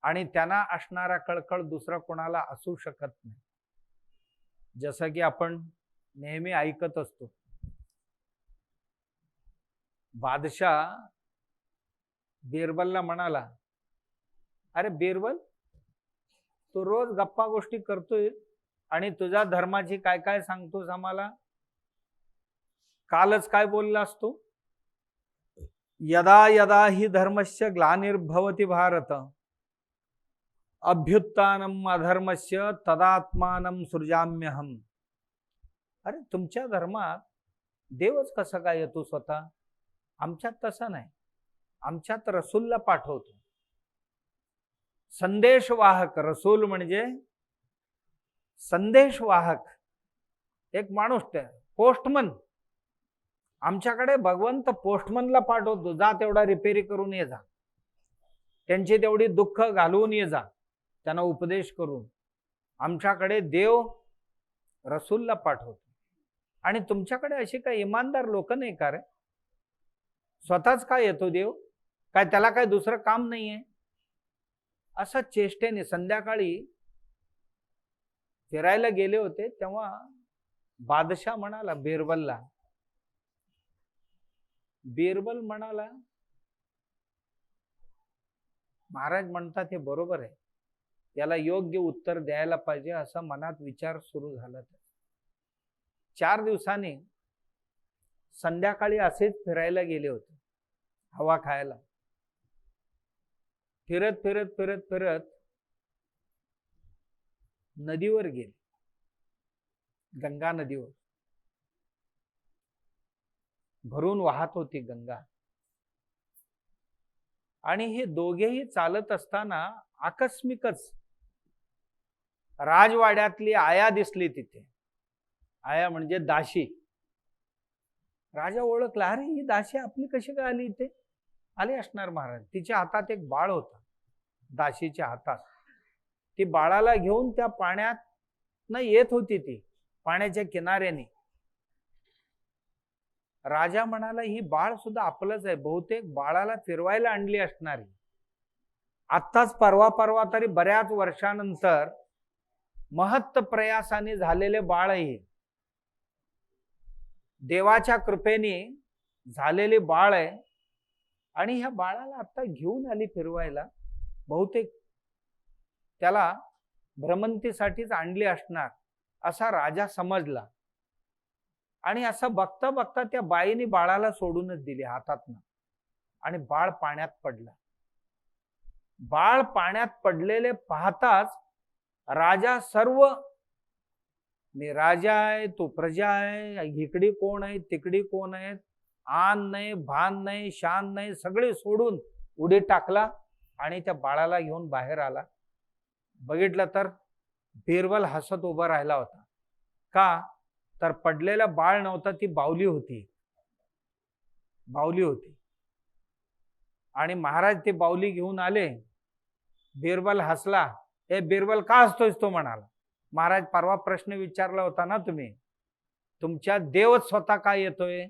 आणि त्यांना असणारा कळकळ दुसरा कोणाला असू शकत नाही. जसं की आपण नेहमी ऐकत असतो, बादशाह बिरबलला म्हणाला, अरे बिरबल, तू रोज गप्पा गोष्टी करतोय आणि तुझ्या धर्माची काय काय सांगतोस आम्हाला. कालच काय बोललास तू, यदा यदा हि धर्मस्य ग्लानिर्भवति भारत अभ्युत्थानम अधर्मस्य तदात्मानं सृजाम्यहम. अरे तुमच्या धर्मात देवच कसं काय येतो स्वतः, आमच्यात तसं नाही. आमच्यात रसूलला पाठवतो. संदेशवाहक, रसूल म्हणजे संदेशवाहक, एक माणूस, पोस्टमन. आमच्याकडे भगवंत पोस्टमनला पाठवतो, जा तेवढा रिपेरी करून ये जा, त्यांची तेवढी दुःख घालवून ये जा, त्यांना उपदेश करून. आमच्याकडे देव रसूलला पाठवतो. आणि तुमच्याकडे अशी काही इमानदार लोक नाही का रे? स्वतःच काय येतो देव, काय त्याला काय दुसरं काम नाहीये? असं चेष्टेने संध्याकाळी फिरायला गेले होते तेव्हा बादशाह म्हणाला बिरबलला, बिरबल म्हणाला, महाराज म्हणतात हे बरोबर आहे, याला योग्य उत्तर द्यायला पाहिजे, असा मनात विचार सुरू झाला. 4 दिवसांनी संध्याकाळी असेच फिरायला गेले होते, हवा खायला. फिरत फिरत फिरत फिरत नदीवर गेले, गंगा नदीवर. भरून वाहत होती गंगा. आणि हे दोघेही चालत असताना आकस्मिकच राजवाड्यातली आया दिसली तिथे. आया म्हणजे दाशी. राजा ओळखला, अरे ही दाशी आपली कशी काय आली इथे? आली असणार महाराज. तिच्या हातात एक बाळ होता, दाशीच्या हातात. ती बाळाला घेऊन त्या पाण्यात न येत होती, ती पाण्याच्या किनाऱ्याने. राजा म्हणाला, ही बाळ सुद्धा आपलंच आहे, बहुतेक बाळाला फिरवायला आणली असणारी. आत्ताच परवा तरी बऱ्याच वर्षानंतर महत्त प्रयासाने झालेले बाळ आहे, देवाच्या कृपेने झालेले बाळ आहे. आणि ह्या बाळाला आता घेऊन आली फिरवायला, बहुतेक त्याला भ्रमंतीसाठीच आणली असणार असा राजा समजला. आणि असं बघता बघता त्या बाईने बाळाला सोडूनच दिले हातातनं, आणि बाळ पाण्यात पडलं. बाळ पाण्यात पडलेले पाहताच राजा सर्व, मी राजा आहे, तो प्रजा आहे, इकडी कोण आहे तिकडी कोण आहे, आन नाही भान नाही शान नाही, सगळे सोडून उडी टाकला आणि त्या बाळाला घेऊन बाहेर आला. बघितलं तर बिरबल हसत उभा राहिला होता. का तर पडलेला बाळ नव्हता, ती बावली होती, बावली होती. आणि महाराज ते बावली घेऊन आले. बिरबल हसला. ए बिरबल, का हसतोयस? तो म्हणाला, महाराज परवा प्रश्न विचारला होता ना तुम्ही, तुमच्या देवच स्वतः काय येतोय?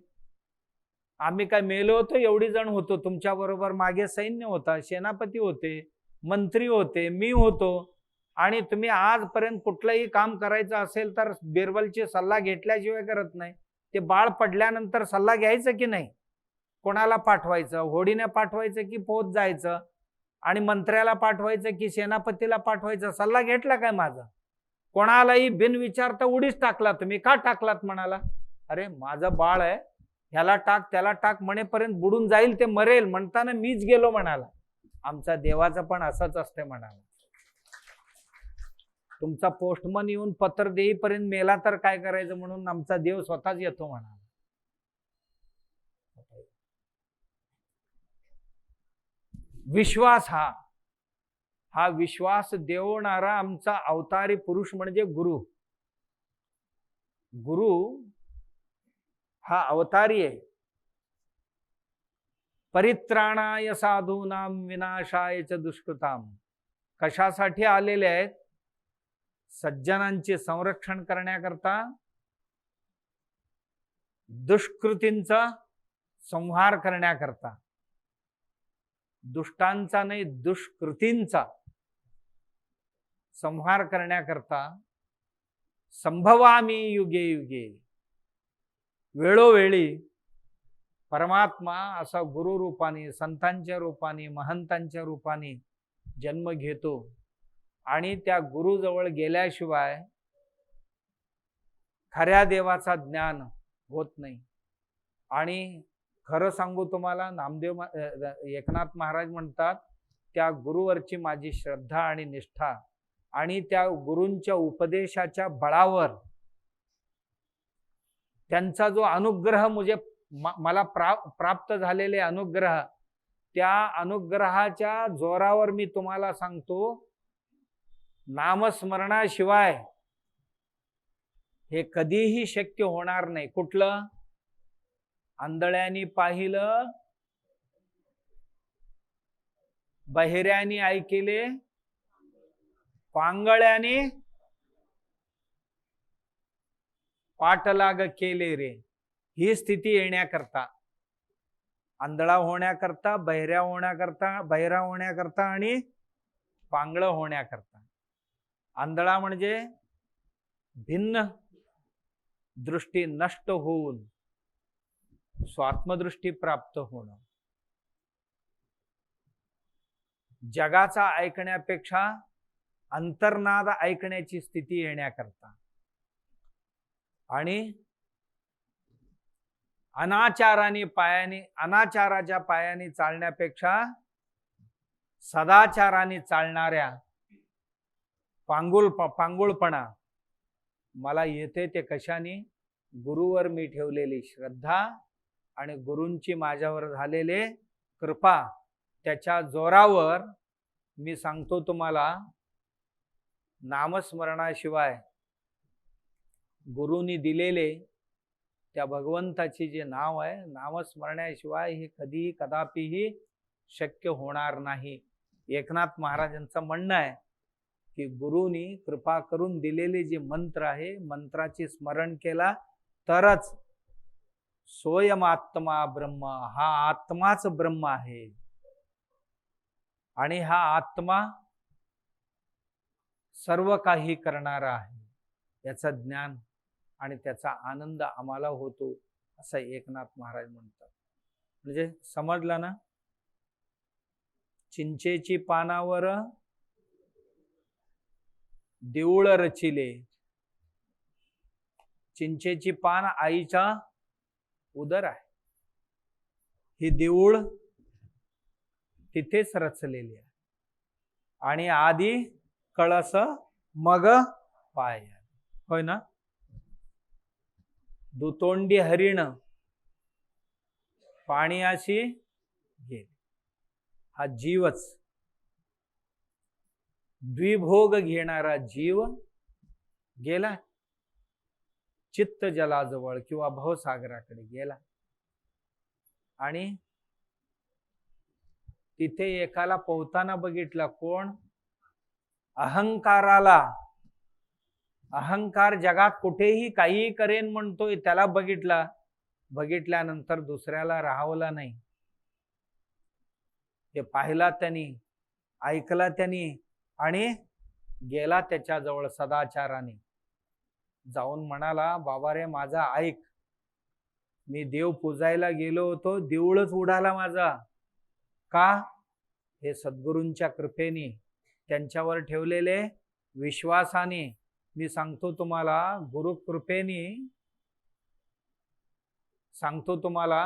आम्ही काय मेलो होतो? एवढी जण होतो तुमच्या बरोबर, मागे सैन्य होता, सेनापती होते, मंत्री होते, मी होतो. आणि तुम्ही आजपर्यंत कुठलंही काम करायचं असेल तर बिरबलची सल्ला घेतल्याशिवाय करत नाही. ते बाळ पडल्यानंतर सल्ला घ्यायचं की नाही? कोणाला पाठवायचं? होडीने पाठवायचं की पोत जायचं? आणि मंत्र्याला पाठवायचं की सेनापतीला पाठवायचं? सल्ला घेतला काय माझा? कोणालाही बिन विचारता उडीच टाकला. तुम्ही का टाकलात? म्हणाला, अरे माझं बाळ आहे, ह्याला टाक त्याला टाक म्हणेपर्यंत बुडून जाईल, ते मरेल म्हणताना मीच गेलो म्हणाला. आमचा देवाचं पण असंच असते म्हणाला. तुमचा पोस्टमन येऊन पत्र देईपर्यंत मेला तर काय करायचं, म्हणून आमचा देव स्वतःच येतो म्हणाला. विश्वास, हा विश्वास देवणारा आमचा अवतारी पुरुष म्हणजे गुरु. गुरु हा अवतारी आहे. परित्राणाय साधूनाम विनाशाय च दुष्कृताम. कशासाठी आलेले आहेत? सज्जनांचे संरक्षण करण्याकरता दुष्कृतींचा संहार करण्याकरता, दुष्टांचा नाही दुष्कृतींचा संहार करण्याकरता संभवामी युगे युगे, वेळोवेळी परमात्मा असा गुरु रूपाने, संतांच्या रूपाने, महंतांच्या रूपाने जन्म घेतो आणि त्या गुरुजवळ गेल्याशिवाय खऱ्या देवाचा ज्ञान होत नाही. आणि खरं सांगू तुम्हाला, नामदेव एकनाथ महाराज म्हणतात, त्या गुरुवरची माझी श्रद्धा आणि निष्ठा आणि त्या गुरूंच्या उपदेशाच्या बळावर त्यांचा जो अनुग्रह मला प्राप्त झालेले अनुग्रह, त्या अनुग्रहाच्या जोरावर मी तुम्हाला सांगतो, नामस्मरणाशिवाय हे कधीही शक्य होणार नाही. कुठलं? आंधळ्यांनी पाहिलं, बहिऱ्यांनी ऐकिले, पांगळ्यांनी पाठलाग केले रे. ही स्थिती येण्याकरता, आंधळा होण्याकरता, बहिरा होण्याकरता आणि पांगळ होण्याकरता. आंधळा म्हणजे भिन्न दृष्टी नष्ट होऊन स्वात्मदृष्टी प्राप्त होणं. जगाचा ऐकण्यापेक्षा अंतर्नाद ऐकण्याची स्थिती येण्याकरता आणि अनाचाराच्या पायाने चालण्यापेक्षा सदाचाराने चालणाऱ्या पांगुळपणा मला येते ते कशाने? गुरुवर मी ठेवलेली श्रद्धा आणि गुरूंची माझ्यावर झालेले कृपा, त्याच्या जोरावर मी सांगतो तुम्हाला, नामस्मरणाशिवाय गुरूंनी दिलेले त्या भगवंताची जे नाव आहे, नामस्मरणाशिवाय हे कधीही कदापिही शक्य होणार नाही. एकनाथ महाराजांचं म्हणणं आहे की गुरूंनी कृपा करून दिलेले जे मंत्र आहे, मंत्राचे स्मरण केला तरच सोयम आत्मा ब्रह्म, हा आत्माच ब्रह्म आहे. आणि हा आत्मा सर्व काही करणारा आहे, याचं ज्ञान आणि त्याचा आनंद आम्हाला होतो, असं एकनाथ महाराज म्हणतात. म्हणजे समजलं ना? चिंचेची पानावर देऊळ रचिले. चिंचेची पान आईचा उदर आहे, ही देऊळ तिथेच रचलेली आहे. आणि आधी कळस मग पाय, होय ना? दुतोंडी हरिण पाण्याशी गेले, हा जीवच, द्विभोग घेणारा जीव गेला, चित्त जलाजवळ किंवा भवसागराकडे गेला. आणि तिथे एकाला पोहताना बघितला. कोण? अहंकाराला. अहंकार जगात कुठेही काहीही करेन म्हणतोय, त्याला बघितला. बघितल्यानंतर दुसऱ्याला राहावला नाही. ते पाहिला त्यांनी, ऐकला त्यांनी आणि गेला त्याच्याजवळ सदाचाराने जाऊन म्हणाला, बाबा रे माझा ऐक, मी देव पूजायला गेलो होतो, देऊळच उडाला माझा. का? हे सद्गुरूंच्या कृपेने, त्यांच्यावर ठेवलेले विश्वासाने. मी सांगतो तुम्हाला, गुरु कृपेने सांगतो तुम्हाला,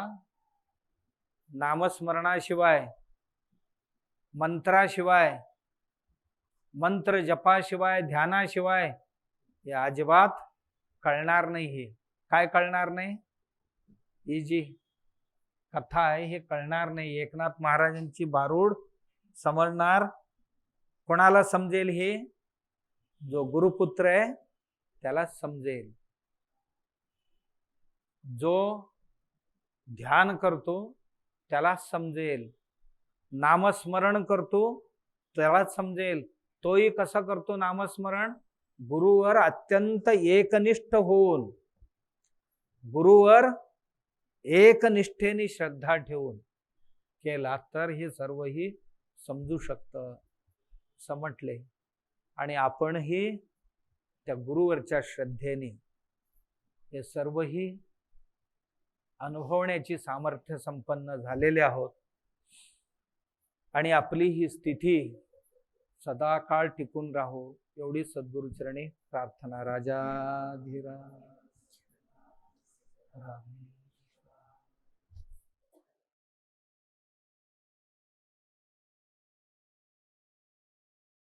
नामस्मरणाशिवाय, मंत्राशिवाय, मंत्र जपाशिवाय, ध्यानाशिवाय हे अजिबात कळणार नाही. हे काय कळणार नाही? ही जी कथा आहे हे कळणार नाही. एकनाथ महाराजांची भारूड समजणार कोणाला समजेल? हे जो गुरुपुत्र आहे त्याला समजेल. जो ध्यान करतो त्याला समजेल, नामस्मरण करतो त्याला समजेल. तोही कसं करतो नामस्मरण? गुरुवर अत्यंत एकनिष्ठ होऊन, गुरुवर एक निष्ठेने श्रद्धा ठेवून केला तर हे सर्वही समजू शकतं, समटले. आणि आपणही त्या गुरुवरच्या श्रद्धेने हे सर्वही अनुभवण्याची सामर्थ्य संपन्न झालेले आहोत. आणि आपली ही स्थिती सदा काळ टिकून राहो एवढी सद्गुरुचरणी प्रार्थना. राजाधिराज.